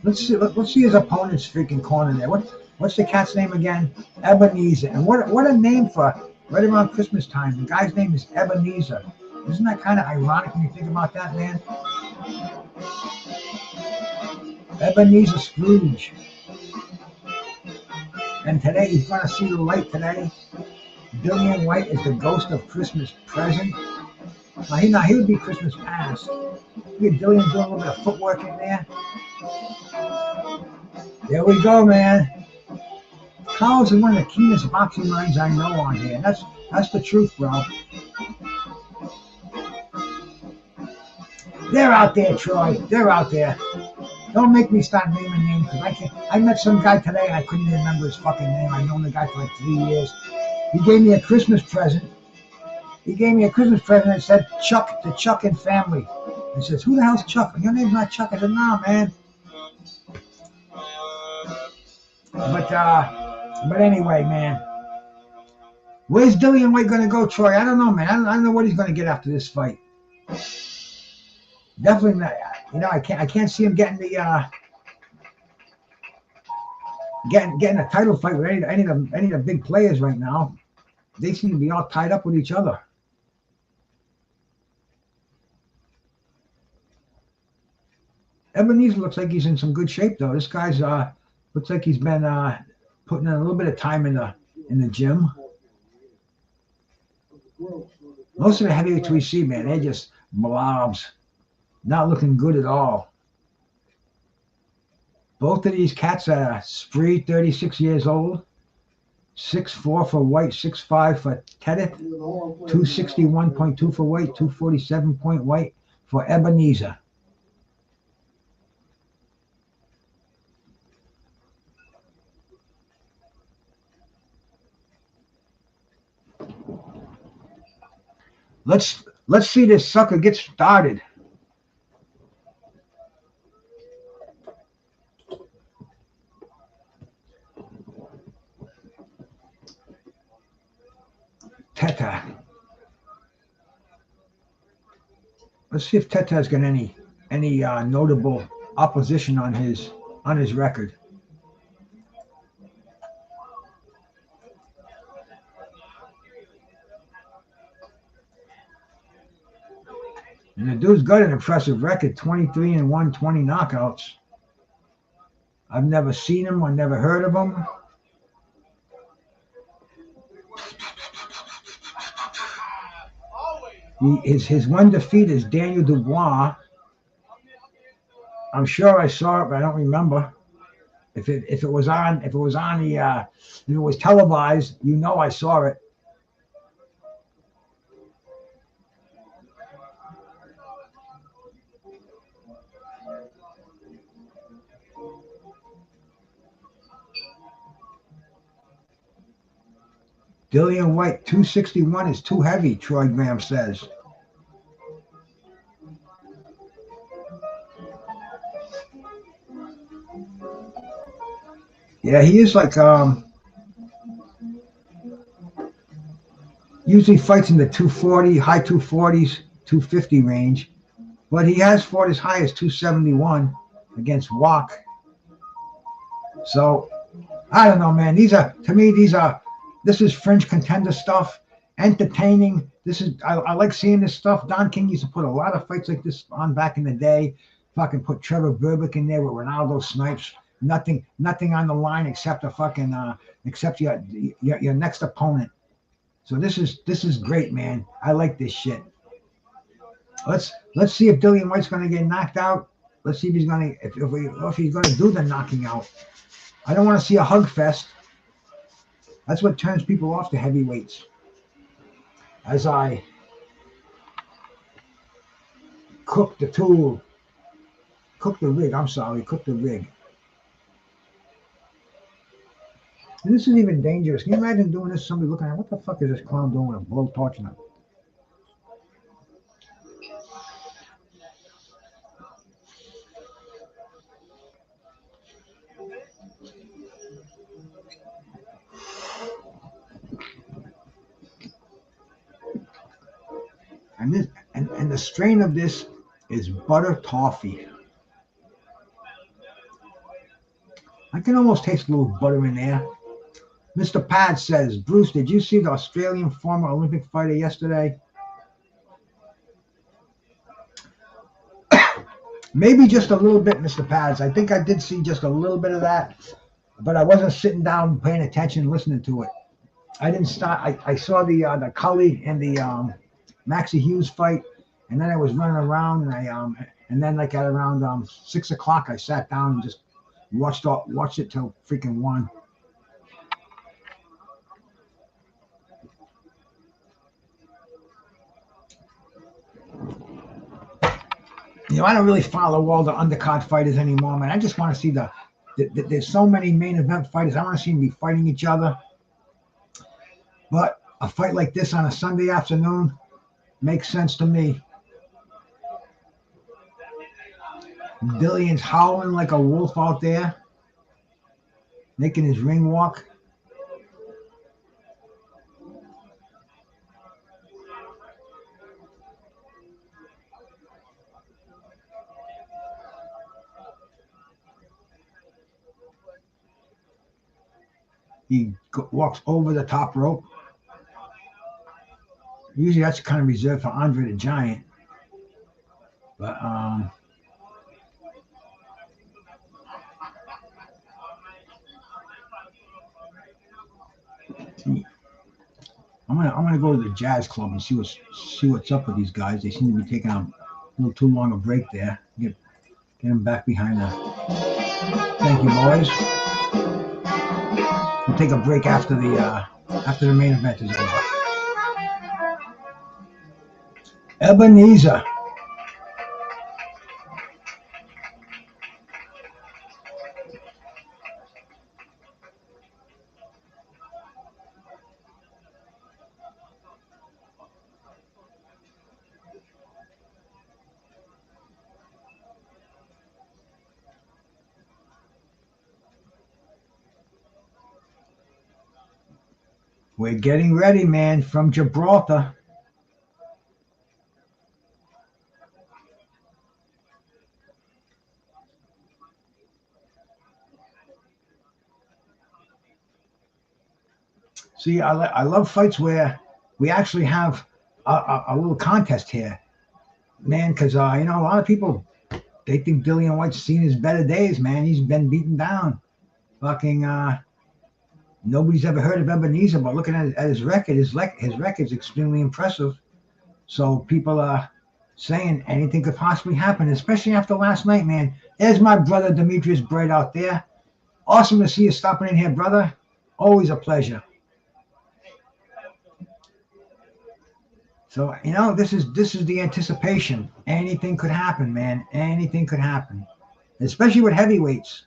Let's see his opponent's freaking corner there. What's the cat's name again? Ebenezer. And what a name for right around Christmas time. The guy's name is Ebenezer. Isn't that kind of ironic when you think about that, man? Ebenezer Scrooge. And today he's going to see the light today. Dillian Whyte is the ghost of Christmas present. Now he would be Christmas past. You get Dillian doing a little bit of footwork in there. There we go, man. Carlos is one of the keenest boxing minds I know on here. That's the truth, bro. They're out there, Troy. They're out there. Don't make me start naming names because I can't. I met some guy today and I couldn't even remember his fucking name. I've known the guy for like 3 years. He gave me a Christmas present. And said Chuck to Chuck and family. He says, "Who the hell's Chuck? Your name's not Chuck." I said, "No, man." But anyway, man. Where's Dillian Whyte gonna go, Troy? I don't know, man. I don't know what he's gonna get after this fight. Definitely not. You know, I can't see him getting the getting a title fight with any of the big players right now. They seem to be all tied up with each other. Ebenezer looks like he's in some good shape though. This guy's looks like he's been putting in a little bit of time in the gym. Most of the heavyweights we see, man, they're just blobs. Not looking good at all. Both of these cats are Spree, 36 years old. 6'4" for White, 6'5" for Tetteh. 261.2 for White, 247 point White for Ebenezer. Let's see this sucker get started. Tetteh. Let's see if Tetteh's got any notable opposition on his record. And the dude's got an impressive record, 23-1, 20 knockouts. I've never seen him. I've never heard of him. His one defeat is Daniel Dubois. I'm sure I saw it, but I don't remember. If it was televised, you know I saw it. Dillian Whyte, 261 is too heavy, Troy Graham says. Yeah, he is like usually fights in the 240, high 240s, 250 range. But he has fought as high as 271 against Wok. So I don't know, man. This is fringe contender stuff, entertaining. I like seeing this stuff. Don King used to put a lot of fights like this on back in the day. Fucking put Trevor Berbick in there with Ronaldo Snipes. Nothing on the line except except your next opponent. So this is great, man. I like this shit. Let's see if Dillian Whyte's gonna get knocked out. Let's see if he's gonna if he's gonna do the knocking out. I don't want to see a hug fest. That's what turns people off to heavyweights. As I cook the rig. Cook the rig. And this is even dangerous. Can you imagine doing this? Somebody looking at, what the fuck is this clown doing with a blowtorch in it? And this and the strain of this is butter toffee. I can almost taste a little butter in there. Mr. Pad says, Bruce, did you see the Australian former Olympic fighter yesterday? Maybe just a little bit, Mr. Pads. I think I did see just a little bit of that, but I wasn't sitting down paying attention, listening to it. I didn't start. I saw the Cully and the Maxie Hughes fight, and then I was running around, and then like at around 6 o'clock, I sat down and just watched it till freaking 1. You know, I don't really follow all the undercard fighters anymore, man. I just want to see there's so many main event fighters. I want to see them be fighting each other. But a fight like this on a Sunday afternoon makes sense to me. Dillian's howling like a wolf out there, making his ring walk. He walks over the top rope. Usually that's kind of reserved for Andre the Giant. But I'm gonna go to the Jazz Club and see what's up with these guys. They seem to be taking a little too long a break there. Get them back behind the. Thank you, boys. We'll take a break after the main event is over. Ebenezer. We're getting ready, man, from Gibraltar. See, I love fights where we actually have a little contest here, man, because, a lot of people, they think Dillian Whyte's seen his better days, man. He's been beaten down. Fucking, nobody's ever heard of Ebenezer, but looking at his record, his record's extremely impressive. So people are saying anything could possibly happen, especially after last night, man. There's my brother, Demetrius Bright, out there. Awesome to see you stopping in here, brother. Always a pleasure. So, this is the anticipation. Anything could happen, man. Anything could happen, especially with heavyweights.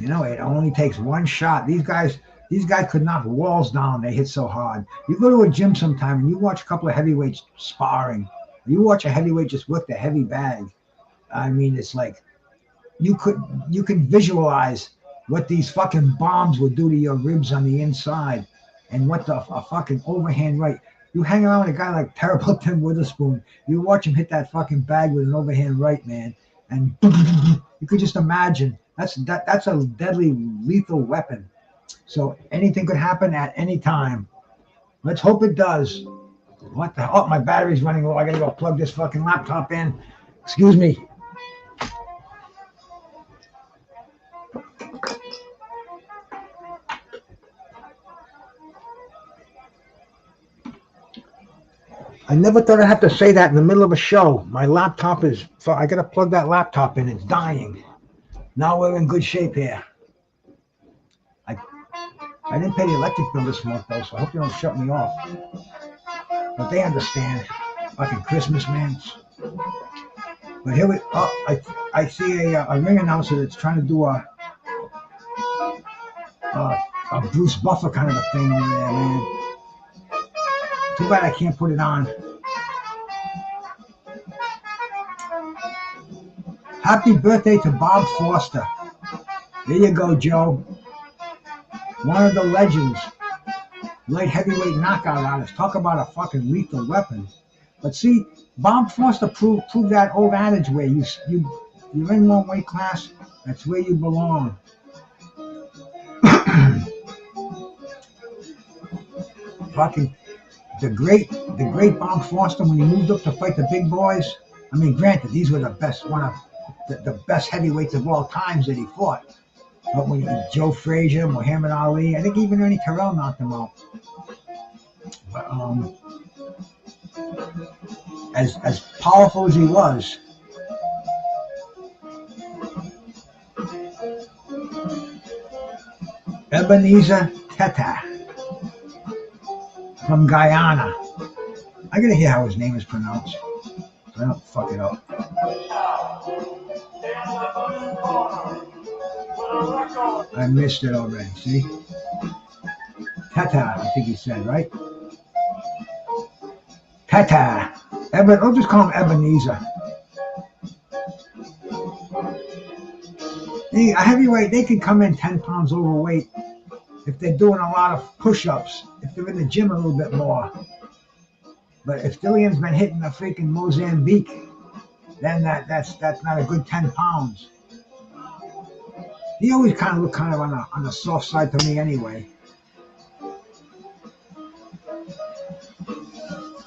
It only takes one shot. These guys could knock walls down. They hit so hard. You go to a gym sometime and you watch a couple of heavyweights sparring. You watch a heavyweight just work the heavy bag. I mean, it's like you can visualize what these fucking bombs will do to your ribs on the inside, and what a fucking overhand right. You hang around with a guy like Terrible Tim Witherspoon. You watch him hit that fucking bag with an overhand right, man, and you could just imagine. That's a deadly, lethal weapon. So anything could happen at any time. Let's hope it does. What the? Oh, my battery's running low. I gotta go plug this fucking laptop in. Excuse me. I never thought I'd have to say that in the middle of a show. My laptop I gotta plug that laptop in. It's dying. Now we're in good shape here. I didn't pay the electric bill this month though, so I hope they don't shut me off. But they understand. Fucking Christmas, man. But here we. Oh, I see a ring announcer that's trying to do a Bruce Buffer kind of a thing over there, man. Too bad I can't put it on. Happy birthday to Bob Foster. There you go, Joe. One of the legends. Light heavyweight knockout artist. Talk about a fucking lethal weapon. But see, Bob Foster proved that old adage where you're in one weight class, that's where you belong. Fucking the great Bob Foster, when he moved up to fight the big boys. I mean, granted, these were one of the best heavyweights of all times that he fought. But when Joe Frazier, Muhammad Ali, I think even Ernie Terrell knocked him out. But as powerful as he was, Ebenezer Tetteh from Guyana. I gotta hear how his name is pronounced, so I don't fuck it up. I missed it already, see? Tetteh, I think he said, right? Tetteh. I'll just call him Ebenezer. A heavyweight, they can come in 10 pounds overweight if they're doing a lot of push-ups, if they're in the gym a little bit more. But if Dillian's been hitting the freaking Mozambique, then that's not a good 10 pounds. He always kind of looked kind of on the soft side to me anyway.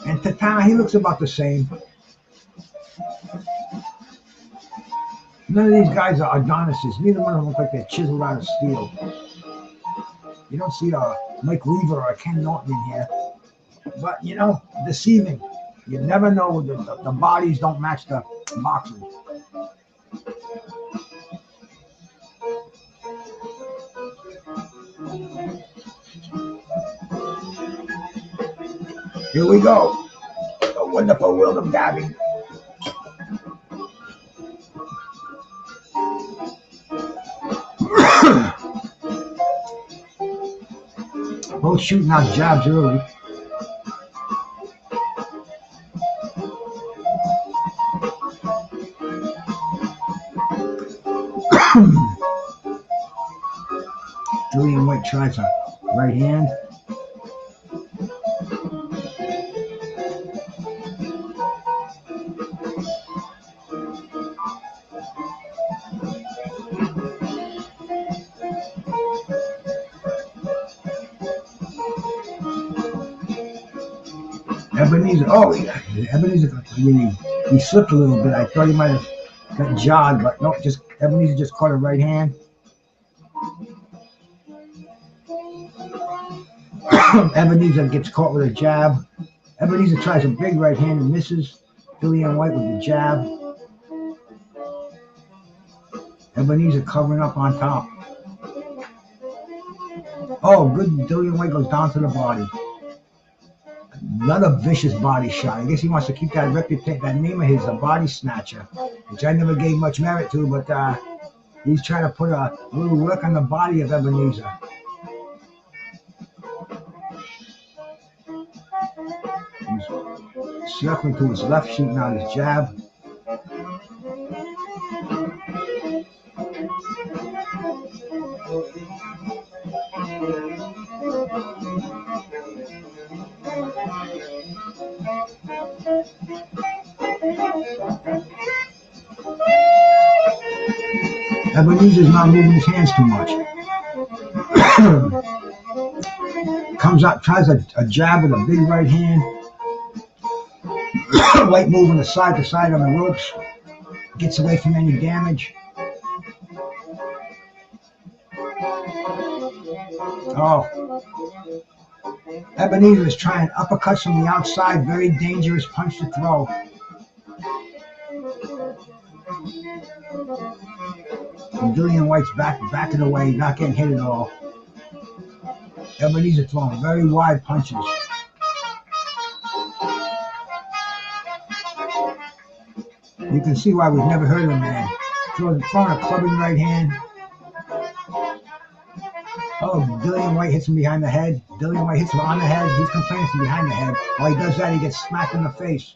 And Tetteh, he looks about the same. None of these guys are Adonises. Neither one of them look like they're chiseled out of steel. You don't see a Mike Weaver or a Ken Norton in here. But, deceiving. You never know. The bodies don't match the boxers. Here we go. A wonderful world of dabbing. Both shooting out jabs early. Dillian Whyte tries a right hand. Ebenezer, he slipped a little bit. I thought he might have got jogged, but no, Ebenezer just caught a right hand. Ebenezer gets caught with a jab. Ebenezer tries a big right hand and misses. Dillian Whyte with the jab. Ebenezer covering up on top. Oh, good. Dillian Whyte goes down to the body. Another vicious body shot. I guess he wants to keep that reputation, that name of his, a body snatcher, which I never gave much merit to, but he's trying to put a little work on the body of Ebenezer. He's circling to his left, shooting out his jab. Ebenezer's not moving his hands too much. Comes out, tries a jab with a big right hand. Whyte moving the side to side on the ropes. Gets away from any damage. Oh. Ebenezer is trying uppercuts from the outside. Very dangerous punch to throw. And Dillian Whyte's backing away, not getting hit at all. Ebenezer throwing very wide punches. You can see why we've never heard of him, man. Throwing a clubbing right hand. Oh, Dillian Whyte hits him behind the head. Dillian Whyte hits him on the head. He's complaining from behind the head. While he does that, he gets smacked in the face.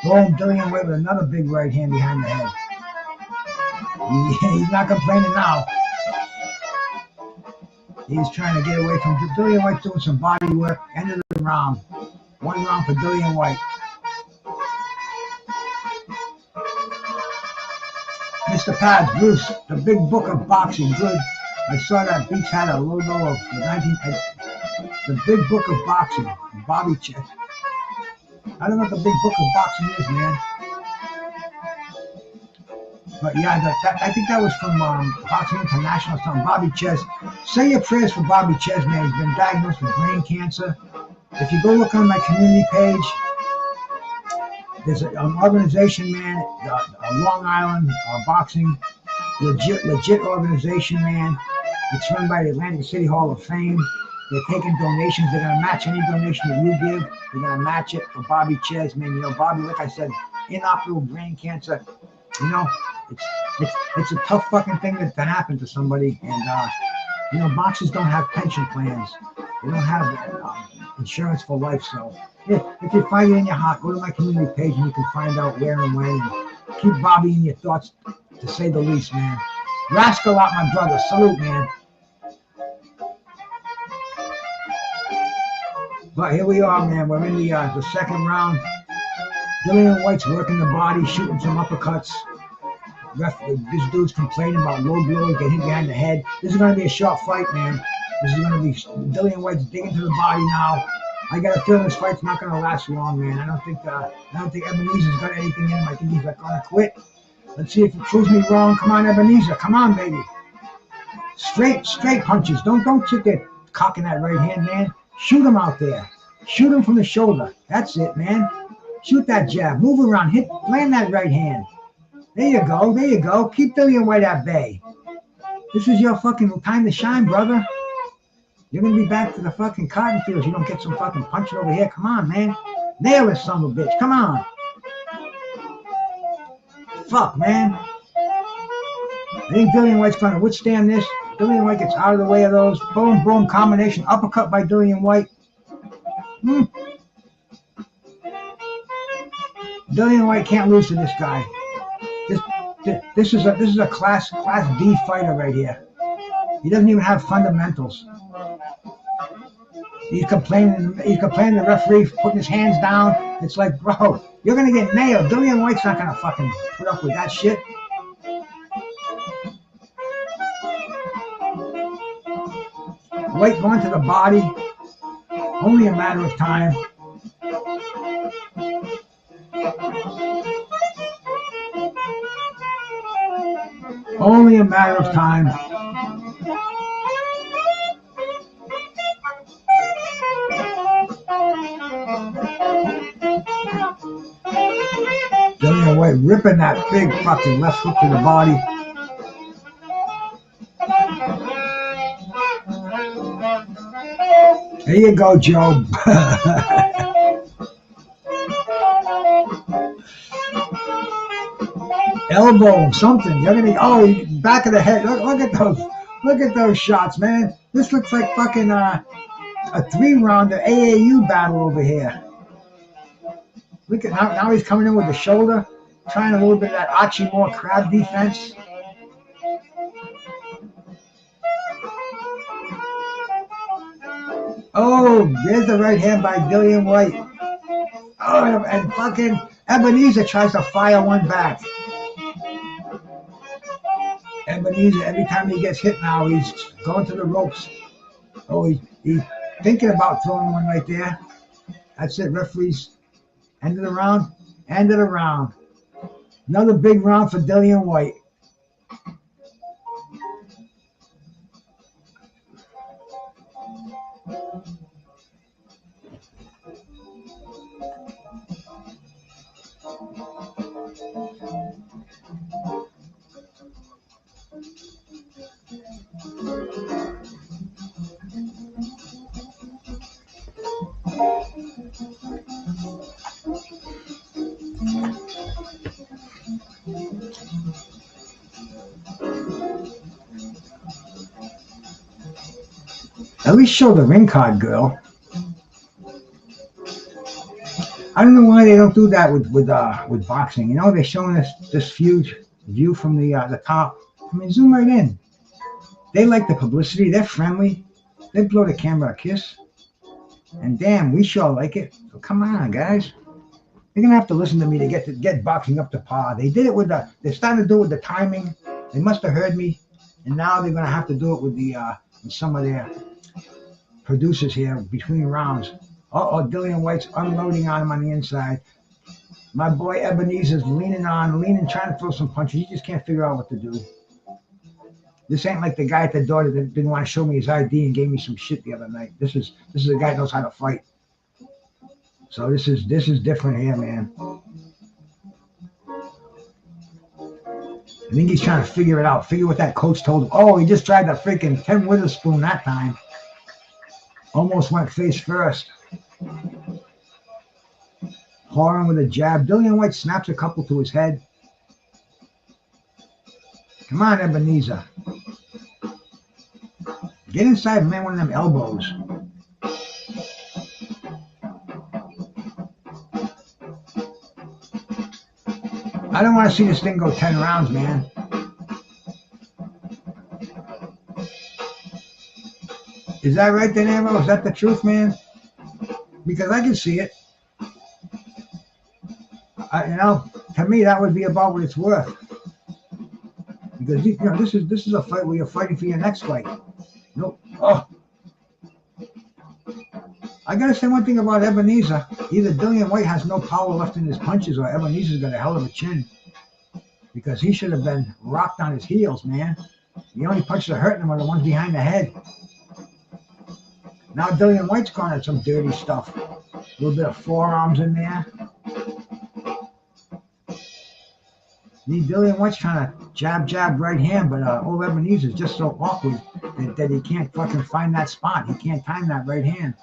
Boom, Dillian Whyte with another big right hand behind the head. He's not complaining now. He's trying to get away from Dillian Whyte, doing some body work. End of the round. 1 round for Dillian Whyte. Mr. Pads, Bruce, the big book of boxing. Good. I saw that Beach had a logo of the big book of boxing. Bobby Chess. I don't know what the big book of boxing is, man. But yeah, I think that was from Boxing International, something. Bobby Chess. Say your prayers for Bobby Chess, man. He's been diagnosed with brain cancer. If you go look on my community page, there's an organization, man, a Long Island boxing, legit organization, man. It's run by the Atlantic City Hall of Fame. They're taking donations. They're going to match any donation that you give. They're going to match it for Bobby Ches, man. You know, Bobby, like I said, inoperable brain cancer. You know, it's a tough fucking thing to happen to somebody. And, you know, boxers don't have pension plans. They don't have insurance for life. So if you find it in your heart, go to my community page and you can find out where and when. And keep Bobby in your thoughts, to say the least, man. Rascal out, my brother. Salute, man. But here we are, man. We're in the second round. Dillian Whyte's working the body, shooting some uppercuts. This dude's complaining about low blows, get hit behind the head. This is going to be a short fight, man. This is going to be Dillian Whyte's digging to the body now. I got a feeling this fight's not going to last long, man. I don't think Ebenezer's got anything in him. I think he's going to quit. Let's see if it proves me wrong. Come on, Ebenezer. Come on, baby. Straight punches. Don't sit there cocking that right hand, man. Shoot him out there. Shoot him from the shoulder. That's it, man. Shoot that jab. Move around. Land that right hand. There you go. There you go. Keep Dillian Whyte at bay. This is your fucking time to shine, brother. You're going to be back to the fucking cotton fields. You don't get some fucking punching over here. Come on, man. Nail this son of a bitch. Come on. Fuck, man. I think Dillian Whyte's going to withstand this. Dillian Whyte gets out of the way of those. Boom, boom, combination. Uppercut by Dillian Whyte. Dillian Whyte can't lose to this guy. This is a class D fighter right here. He doesn't even have fundamentals. He's complaining the referee putting his hands down. It's like, bro, you're gonna get nailed. Dillian Whyte's not gonna fucking put up with that shit. Whyte going to the body. Only a matter of time. Only a matter of time. Dillian Whyte ripping that big fucking left hook to the body. There you go, Joe. Elbow, something. You're gonna back of the head. Look at those shots, man. This looks like fucking a 3-round AAU battle over here. Look at now he's coming in with the shoulder, trying a little bit of that Achimura crab defense. Oh, there's the right hand by Dillian Whyte. Oh, and fucking Ebenezer tries to fire one back. Ebenezer, every time he gets hit now, he's going to the ropes. Oh, he's thinking about throwing one right there. That's it, referees. End of the round. End of the round. Another big round for Dillian Whyte. At least show the ring card, girl. I don't know why they don't do that with boxing. You know, they're showing us this huge view from the top. I mean, zoom right in. They like the publicity. They're friendly. They blow the camera a kiss. And damn, we sure like it. So come on, guys. You're gonna have to listen to me to get boxing up to par. They did it they're starting to do it with the timing. They must have heard me, and now they're gonna have to do it with with some of their producers here between rounds. Dillian Whyte's unloading on him on the inside. My boy Ebenezer's leaning, trying to throw some punches. He just can't figure out what to do. This ain't like the guy at the door that didn't want to show me his ID and gave me some shit the other night. This is a guy that knows how to fight. So this is different here, man. I think he's trying to figure it out. Figure what that coach told him. Oh, he just tried the freaking Ken Witherspoon that time. Almost went face first. Horan with a jab. Dillian Whyte snaps a couple to his head. Come on, Ebenezer. Get inside, man, one of them elbows. I don't want to see this thing go 10 rounds, man. Is that right, De Niro? Is that the truth, man? Because I can see it. To me, that would be about what it's worth. Because this is a fight where you're fighting for your next fight. Nope. Oh. I gotta say one thing about Ebenezer. Either Dillian Whyte has no power left in his punches, or Ebenezer's got a hell of a chin. Because he should have been rocked on his heels, man. The only punches that are hurting him are the ones behind the head. Now Dillian Whyte's gone at some dirty stuff. A little bit of forearms in there. Dillian Whyte's trying to jab right hand, but old Ebenezer's just so awkward that he can't fucking find that spot. He can't time that right hand.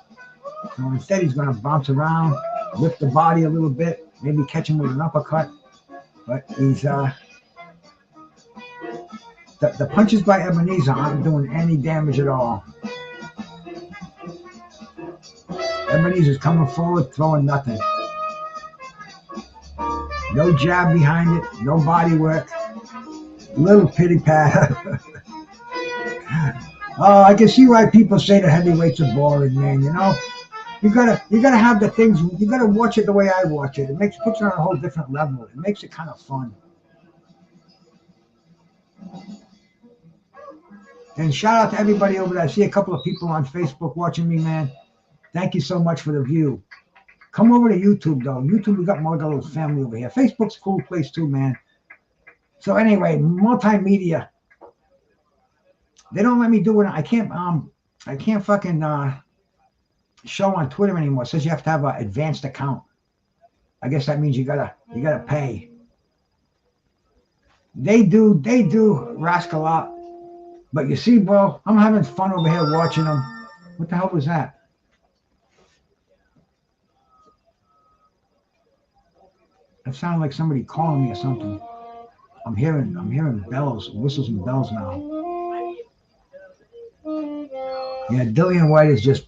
So instead, he's going to bounce around, lift the body a little bit, maybe catch him with an uppercut. But he's the punches by Ebenezer aren't doing any damage at all. Ebenezer's coming forward, throwing nothing. No jab behind it, no body work. Little pity pat. Oh, I can see why people say the heavyweights are boring, man. You know, you gotta have the things. You gotta watch it the way I watch it. It puts it on a whole different level. It makes it kind of fun. And shout out to everybody over there. I see a couple of people on Facebook watching me, man. Thank you so much for the view. Come over to YouTube, though. YouTube, we got more little family over here. Facebook's a cool place, too, man. So anyway, multimedia. They don't let me do it. I can't fucking show on Twitter anymore. It says you have to have an advanced account. I guess that means you gotta pay. They do rascal out. But you see, bro, I'm having fun over here watching them. What the hell was that? That sounded like somebody calling me or something. I'm hearing bells, whistles and bells now. Yeah, Dillian Whyte is just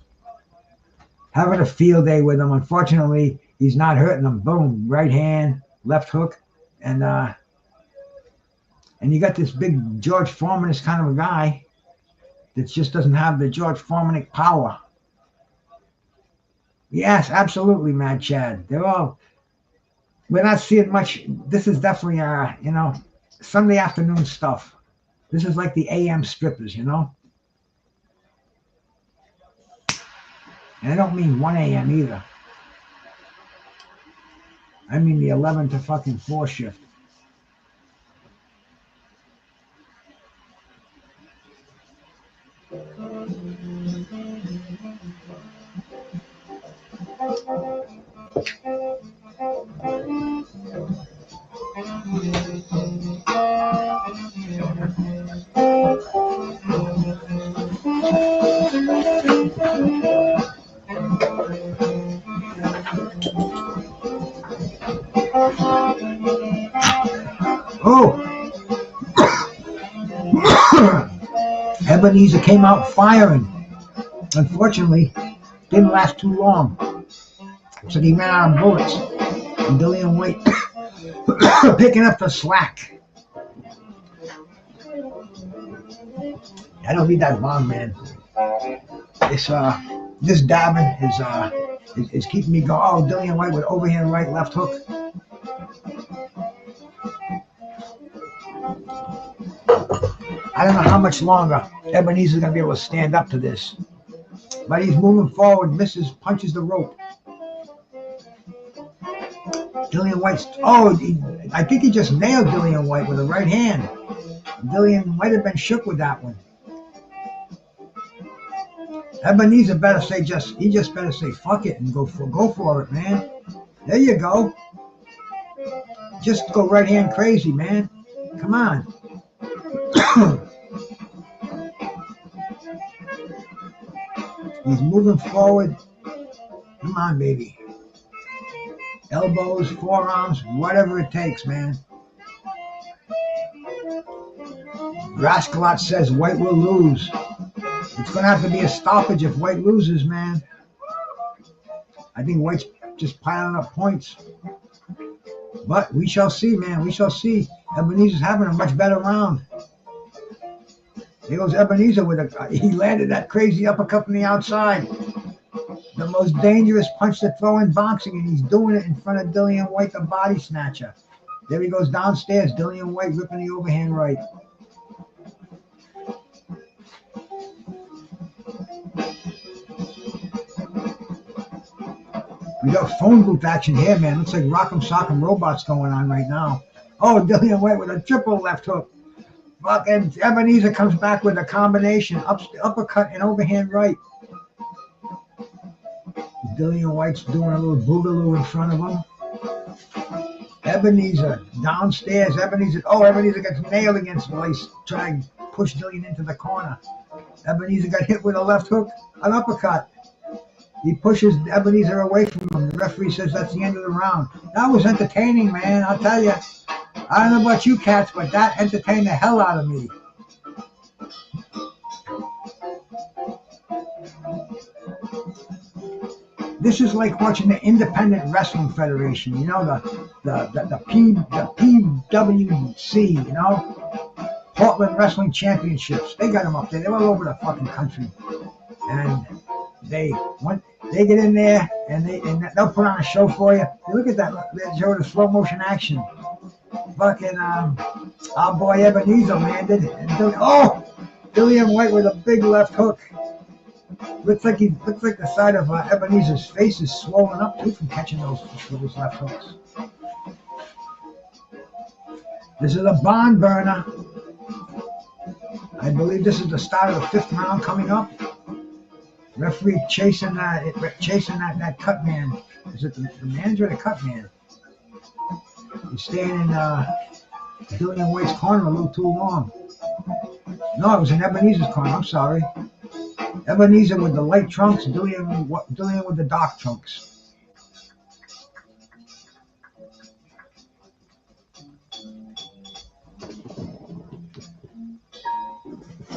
having a field day with him. Unfortunately, he's not hurting him. Boom, right hand, left hook, and you got this big George Foreman-ish kind of a guy that just doesn't have the George Foreman-ic power. Yes, absolutely, Mad Chad. We're not seeing much. This is definitely, Sunday afternoon stuff. This is like the AM strippers, you know? And I don't mean 1 a.m. either. I mean the 11 to fucking 4 shift. Oh! Ebenezer came out firing. Unfortunately, didn't last too long. So he ran out of bullets. And Dillian Whyte picking up the slack. I don't need that long, man. This dabbing is keeping me going. Oh, Dillian Whyte with overhand right, left hook. I don't know how much longer Ebenezer's gonna be able to stand up to this. But he's moving forward, misses, punches the rope. Dillian Whyte's, I think he just nailed Dillian Whyte with a right hand. Dillian might have been shook with that one. Ebenezer better say better say fuck it and go for it, man. There you go. Just go right hand crazy, man. Come on. He's moving forward. Come on, baby. Elbows, forearms, whatever it takes, man. Rascalat says Whyte will lose. It's going to have to be a stoppage if Whyte loses, man. I think Whyte's just piling up points. But we shall see, man. We shall see. Ebenezer's having a much better round. Here goes Ebenezer he landed that crazy uppercut from the outside. The most dangerous punch to throw in boxing, and he's doing it in front of Dillian Whyte, the body snatcher. There he goes downstairs. Dillian Whyte ripping the overhand right. We got phone booth action here, man. Looks like Rock'em Sock'em Robots going on right now. Oh, Dillian Whyte with a triple left hook. Fucking Ebenezer comes back with a combination, uppercut and overhand right. Dillian Whyte's doing a little boogaloo in front of him. Ebenezer downstairs. Ebenezer gets nailed against Whyte, trying to push Dillian into the corner. Ebenezer got hit with a left hook, an uppercut. He pushes Ebenezer away from him. The referee says that's the end of the round. That was entertaining, man. I'll tell you. I don't know about you cats, but that entertained the hell out of me. This is like watching the Independent Wrestling Federation, you know, the PWC, you know, Portland Wrestling Championships. They got them up there. They're all over the fucking country, and they get in there and they'll put on a show for you. Look at that! They show the slow motion action. Fucking our boy Ebenezer landed. Dillian Whyte with a big left hook. Looks like the side of Ebenezer's face is swollen up too from catching those left hooks. This is a barn burner. I believe this is the start of the 5th round coming up. Referee chasing that cut man. Is it the manager or the cut man? He's staying in Dillian Whyte's corner a little too long. No, it was in Ebenezer's corner. I'm sorry. Ebenezer with the light trunks, Dillian with the dark trunks.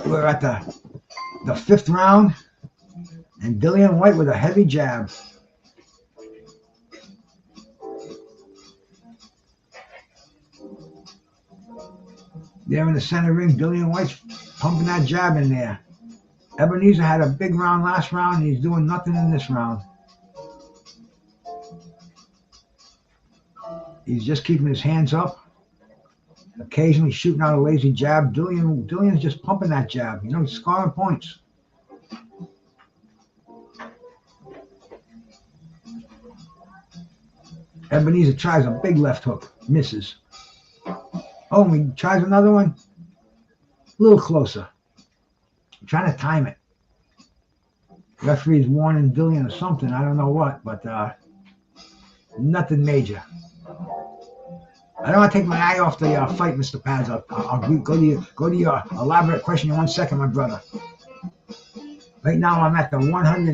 We're at the 5th round, and Dillian Whyte with a heavy jab. There in the center ring, Dillian Whyte's pumping that jab in there. Ebenezer had a big round last round, and he's doing nothing in this round. He's just keeping his hands up, occasionally shooting out a lazy jab. Dillian's just pumping that jab, you know, scoring points. Ebenezer tries a big left hook, misses. Oh, he tries another one, a little closer. I'm trying to time it. Referee's warning Dillian or something. I don't know what, but nothing major. I don't want to take my eye off the fight, Mr. Paz. I'll go to your elaborate question in 1 second, my brother. Right now, I'm at the 1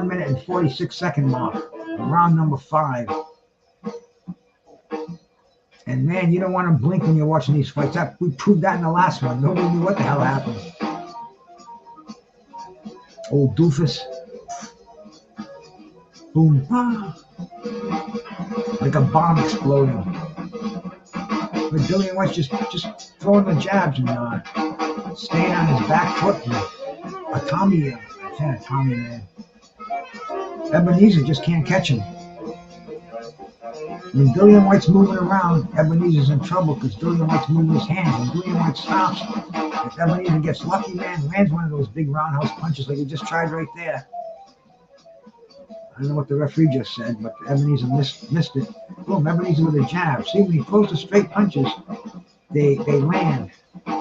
minute and 46 second mark, round number 5. And man, you don't want to blink when you're watching these fights. We proved that in the last one. Nobody knew what the hell happened. Old doofus. Boom, bah. Like a bomb exploding. But Dillian Whyte's just throwing the jabs and staying on his back foot. And Tommy, man. Ebenezer just can't catch him. When Dillian Whyte's moving around, Ebenezer's in trouble because Dillian Whyte's moving his hands. When Dillian Whyte stops, if Ebenezer gets lucky, man, lands one of those big roundhouse punches like he just tried right there. I don't know what the referee just said, but Ebenezer missed it. Boom, Ebenezer with a jab. See, when he throws the straight punches, they land.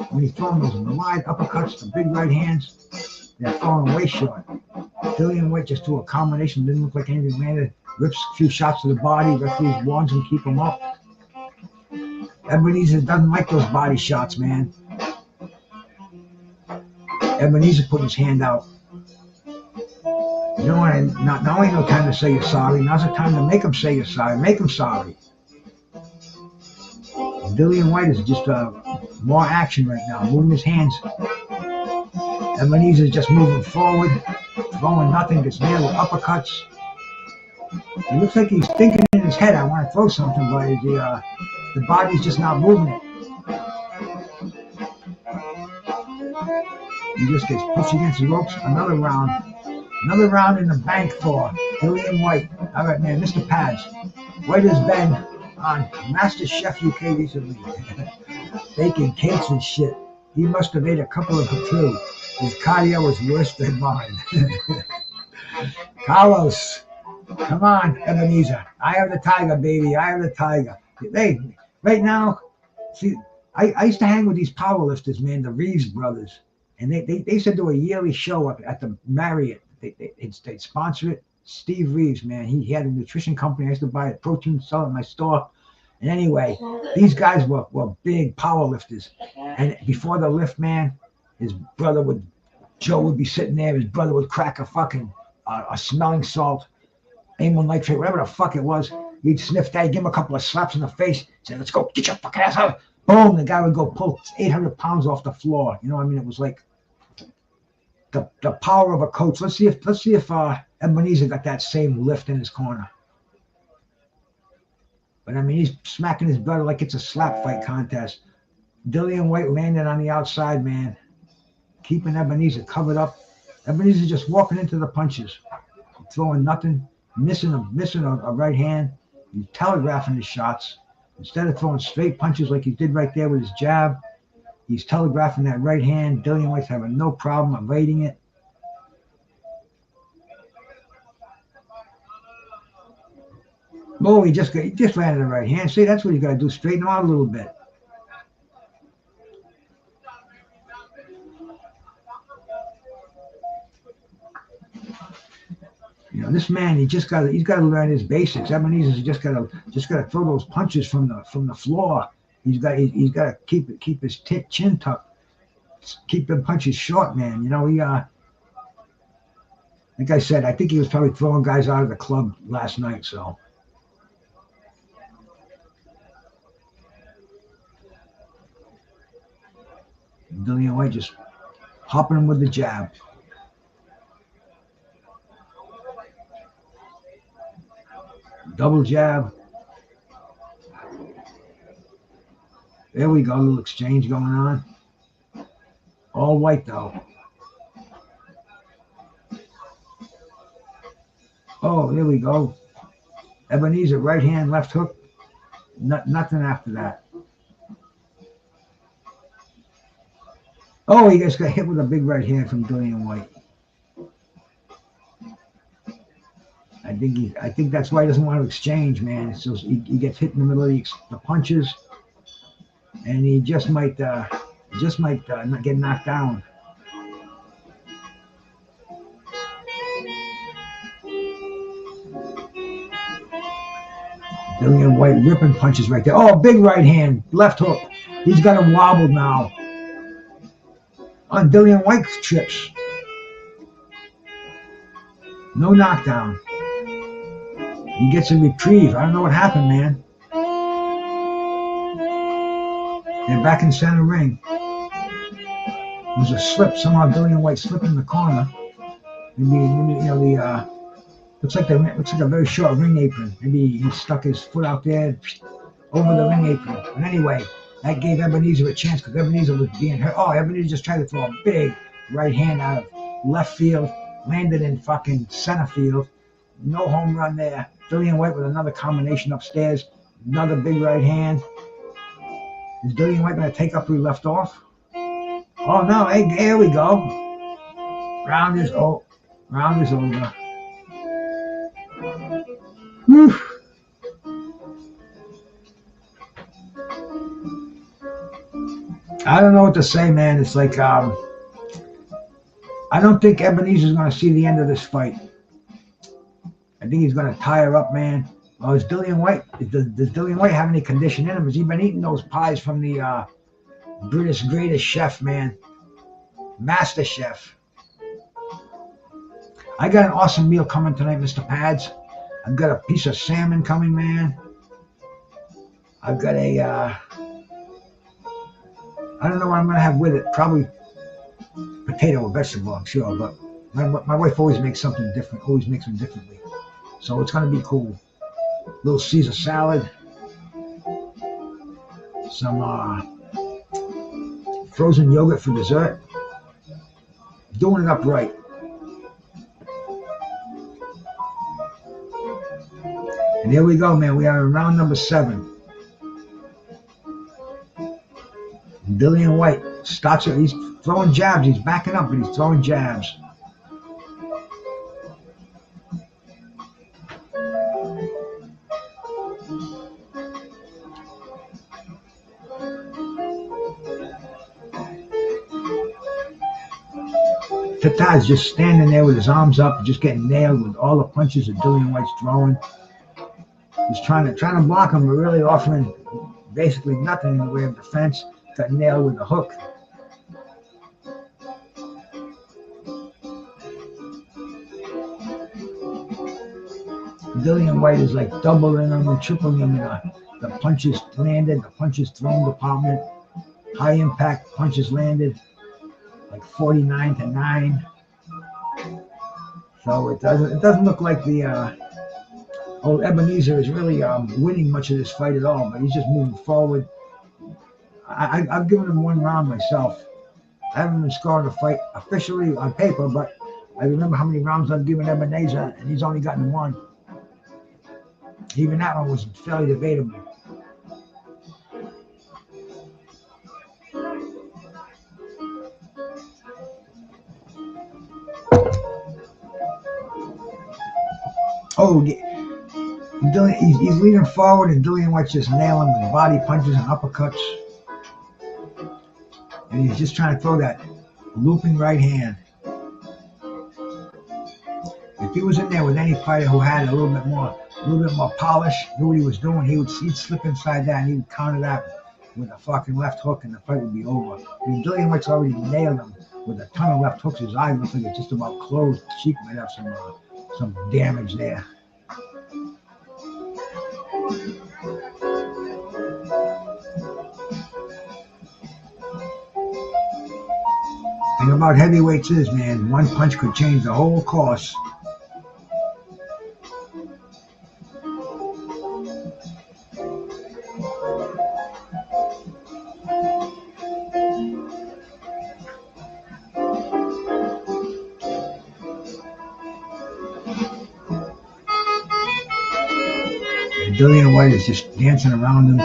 When he's throwing those wide uppercuts, the big right hands, they're falling way short. Dillian Whyte just threw a combination, didn't look like anything landed. Rips a few shots to the body, referees warns him, keep him up. Ebenezer doesn't like those body shots, man. Ebenezer put his hand out. You know what? Now ain't no time to say you're sorry. Now's the time to make him say you're sorry. Make him sorry. Dillian Whyte is just more action right now, moving his hands. Ebenezer's just moving forward, throwing nothing, gets nailed with uppercuts. It looks like he's thinking in his head, I want to throw something, but the body's just not moving it. He just gets pushed against the ropes. Another round in the bank for Dillian Whyte. All right, man, Mr. Pads. Whyte has been on Master Chef UK recently. Baking cakes and shit. He must have ate a couple of them too. His cardio was worse than mine. Carlos. Come on, Ebenezer. I have the tiger, baby. I have the tiger. Hey, right now, see, I used to hang with these powerlifters, man, the Reeves brothers. And they used to do a yearly show up at the Marriott. They'd sponsor it. Steve Reeves, man, he had a nutrition company. I used to buy a protein, sell it in my store. And anyway, these guys were big powerlifters. And before the lift, man, Joe would be sitting there. His brother would crack a smelling salt, amyl nitrate, whatever the fuck it was. He'd sniff that, he'd give him a couple of slaps in the face, say, let's go, get your fucking ass out. Boom, the guy would go pull 800 pounds off the floor. You know what I mean? It was like the power of a coach. Let's see if Ebenezer got that same lift in his corner. But I mean, he's smacking his brother like it's a slap fight contest. Dillian Whyte landed on the outside, man, keeping Ebenezer covered up. Ebenezer just walking into the punches, throwing nothing, missing a right hand. He's telegraphing his shots. Instead of throwing straight punches like he did right there with his jab, he's telegraphing that right hand. Dillian Whyte's having no problem evading it. Oh, he just landed a right hand. See, that's what you got to do. Straighten him out a little bit. You know, this man, he's got to learn his basics. Ebenezer's just got to throw those punches from the floor. He's got to keep his chin tucked. Keep the punches short, man. You know, like I said, I think he was probably throwing guys out of the club last night. So. Dillian Whyte just hopping him with the jab. Double jab. There we go, a little exchange going on. All Whyte though. Oh, there we go. Ebenezer, right hand, left hook. Nothing after that. Oh, he just got hit with a big right hand from Dillian Whyte. I think that's why he doesn't want to exchange, man. It's just, he gets hit in the middle of the punches, and he just might not get knocked down. Dillian Whyte ripping punches right there. Oh, big right hand, left hook. He's got him wobbled now. On Dillian Whyte trips. No knockdown. He gets a reprieve. I don't know what happened, man. They're back in center ring. There's a slip. Somehow Dillian Whyte slipped in the corner. Maybe the looks like a very short ring apron. Maybe he stuck his foot out there over the ring apron. But anyway, that gave Ebenezer a chance because Ebenezer was being hurt. Oh, Ebenezer just tried to throw a big right hand out of left field, landed in fucking center field. No home run there. Dillian Whyte with another combination upstairs. Another big right hand. Is Dillian Whyte going to take up where he left off? Oh no, hey, here we go. Round is over. Whew. I don't know what to say, man. It's like I don't think Ebenezer's going to see the end of this fight. I think he's going to tire up, man. Oh, is Dillian Whyte? Does Dillian Whyte have any condition in him? Has he been eating those pies from the British greatest chef, man? Master Chef. I got an awesome meal coming tonight, Mr. Pads. I've got a piece of salmon coming, man. I've got a, I don't know what I'm going to have with it. Probably potato or vegetable, I'm sure. But my wife always makes something different, always makes them differently. So it's going to be cool. Little Caesar salad. Some frozen yogurt for dessert. Doing it up right. And here we go, man. We are in round number 7. Dillian Whyte starts it. He's throwing jabs. He's backing up, but he's throwing jabs. Tetteh is just standing there with his arms up, just getting nailed with all the punches that Dillian Whyte's throwing. He's trying to block him, but really offering basically nothing in the way of defense. Got nailed with the hook. Dillian Whyte is like doubling him and tripling him in the punches landed, the punches thrown department. High impact punches landed, like 49-9. So it doesn't look like the old Ebenezer is really winning much of this fight at all, but he's just moving forward. I've given him 1 round myself. I haven't been scoring a fight officially on paper, but I remember how many rounds I've given Ebenezer, and he's only gotten 1. Even that one was fairly debatable. Oh, he's leaning forward, and Dillian Whyte's just nailing him with body punches and uppercuts. And he's just trying to throw that looping right hand. If he was in there with any fighter who had a little bit more polish, knew what he was doing, he'd slip inside that and he would counter that with a fucking left hook, and the fight would be over. I mean, Dillian Whyte's already nailed him with a ton of left hooks. His eye looks like it's just about closed. The cheek might have some damage there. Thing about heavyweights is, man, one punch could change the whole course. Dillian Whyte is just dancing around him.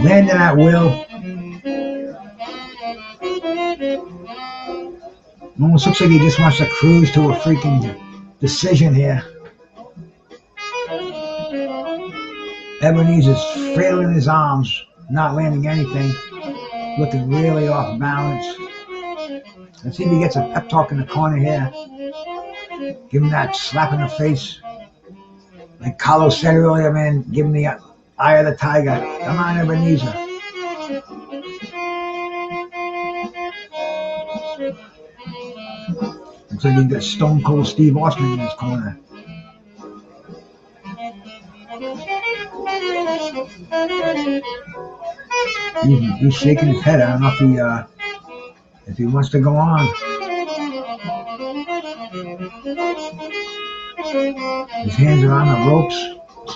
Landing at will. Almost looks like he just wants to cruise to a freaking decision here. Ebenezer's flailing his arms, not landing anything. Looking really off balance. Let's see if he gets a pep talk in the corner here. Give him that slap in the face. Like Carlos said earlier, man, give him the eye of the tiger. Come on, Ebenezer. Looks like he got Stone Cold Steve Austin in his corner. He's shaking his head. I don't know if he wants to go on. His hands are on the ropes,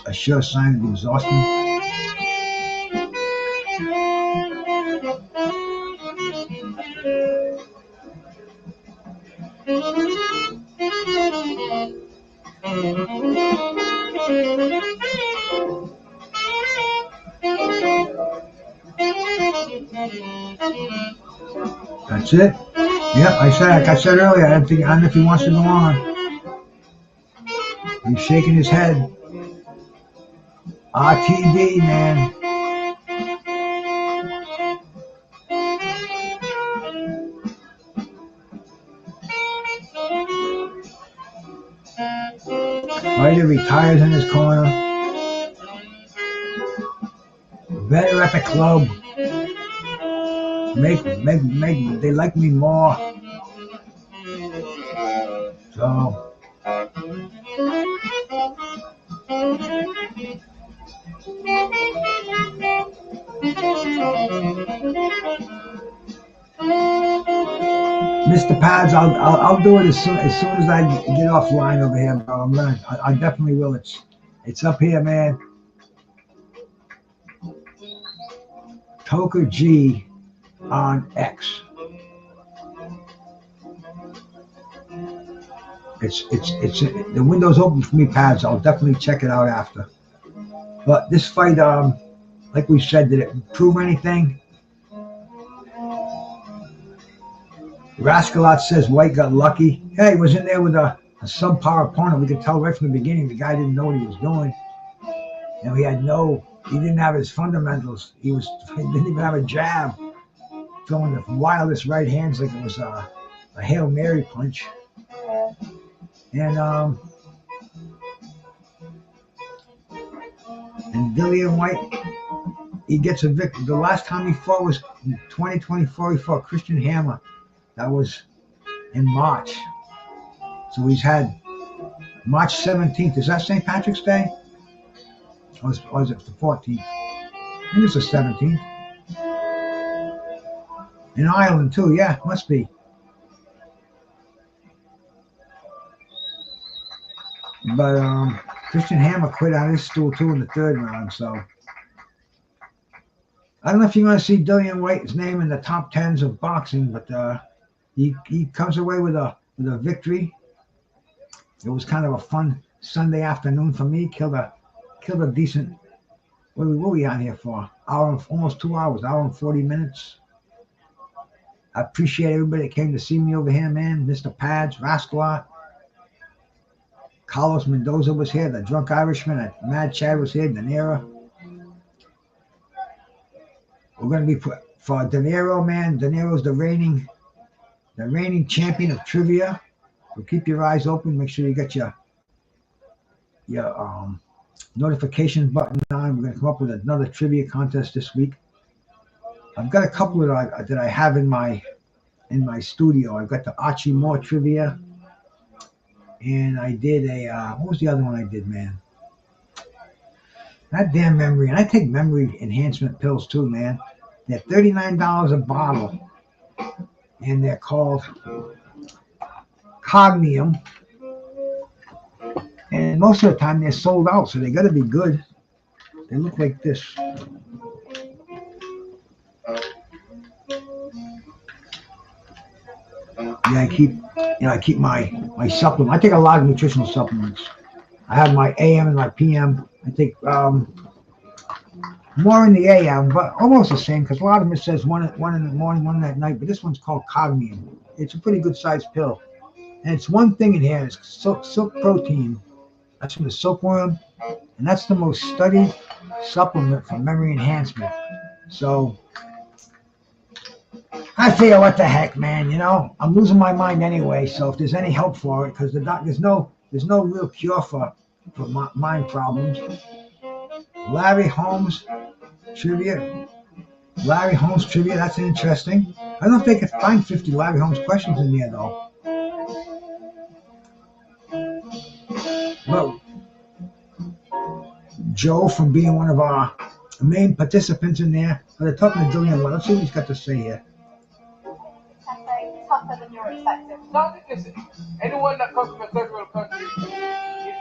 a sure sign of exhaustion. That's it. Yep, like I said earlier, I don't know if he wants to go on. He's shaking his head. RTD, man. Ryder retires in his corner. Better at the club. They like me more. So Mr. Pads, I'll do it as soon as I get offline over here, bro. I definitely will. It's up here, man. Toker G on X. It's the window's open for me, Pads. I'll definitely check it out after. But this fight, like we said, did it prove anything? Rascalat says White got lucky. Yeah, he was in there with a subpar opponent. We could tell right from the beginning the guy didn't know what he was doing. And he didn't have his fundamentals. He didn't even have a jab. Throwing the wildest right hands like it was a Hail Mary punch. And Dillian Whyte, he gets a victory. The last time he fought was in 2024. He fought Christian Hammer. That was in March. So he's had March 17th. Is that St. Patrick's Day? Or is it the 14th? I think it's the 17th. In Ireland too, yeah, must be. But Christian Hammer quit out his stool too in the third round, so I don't know if you're going to see Dillian Whyte's name in the top 10s of boxing, but he comes away with a victory. It was kind of a fun Sunday afternoon for me. Killed a decent. What were we on here for? Almost 2 hours, hour and 40 minutes. I appreciate everybody that came to see me over here, man. Mr. Pads, Rascalat, Carlos Mendoza was here. The Drunk Irishman, Mad Chad was here. De Niro. We're going to be for De Niro, man. De Niro's the reigning champion of trivia. So keep your eyes open. Make sure you get your notifications button on. We're going to come up with another trivia contest this week. I've got a couple that I have in my studio. I've got the Archie Moore trivia, and I did what was the other one I did, man? That damn memory, and I take memory enhancement pills too, man. They're $39 a bottle, and they're called Cognium. And most of the time they're sold out, so they got to be good. They look like this. Yeah, I keep my supplement. I take a lot of nutritional supplements. I have my AM and my PM. I take more in the AM, but almost the same because a lot of them it says one in the morning, one at night. But this one's called Cognium. It's a pretty good sized pill, and it's one thing in here. It's silk protein. That's from the silkworm, and that's the most studied supplement for memory enhancement. So I figure, what the heck, man? I'm losing my mind anyway. So if there's any help for it, because there's no real cure for mind problems. Larry Holmes trivia. Larry Holmes trivia. That's interesting. I don't know if they could find 50 Larry Holmes questions in there though. Well, Joe, from being one of our main participants in there, they're talking to Dillian. Let's see what he's got to say here. Tougher than you're expecting. No, listen. Anyone that comes from a third world country is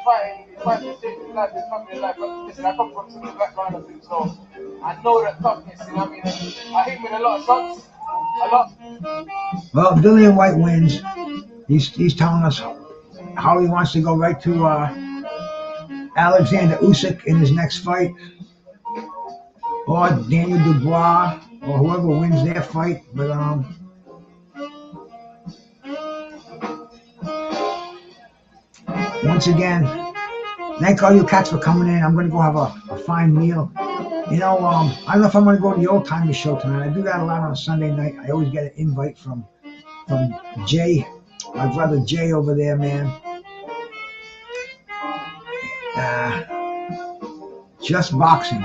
he's fighting to save his life, his family life. But listen, I come from such a background of things, so I know that toughness, you know what I mean? And I hit him with a lot of shots, a lot. Well, Dillian Whyte wins. He's telling us how he wants to go right to Alexander Usyk in his next fight, or Daniel Dubois, or whoever wins their fight. But once again, thank all you cats for coming in. I'm gonna go have a fine meal. You know, I don't know if I'm gonna go to the old timers show tonight. I do that a lot on a Sunday night. I always get an invite from Jay, my brother Jay over there, man. Just boxing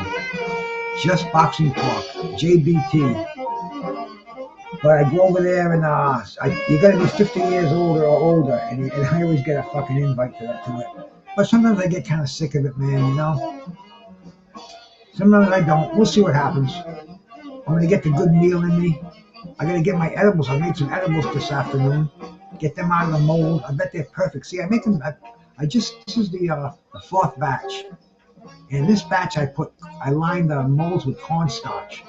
talk, JBT. But I go over there and you gotta be 50 years older or older, and I always get a fucking invite to it. But sometimes I get kind of sick of it, man. You know. Sometimes I don't. We'll see what happens. I'm gonna get the good meal in me. I gotta get my edibles. I made some edibles this afternoon. Get them out of the mold. I bet they're perfect. See, I make them. This is the fourth batch. In this batch, I lined the molds with cornstarch.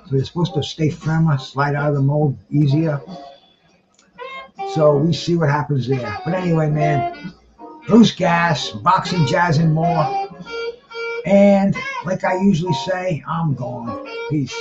So they're supposed to stay firmer, slide out of the mold easier. So we see what happens there. But anyway, man, Bruce Gas, boxing, jazz, and more. And like I usually say, I'm gone. Peace.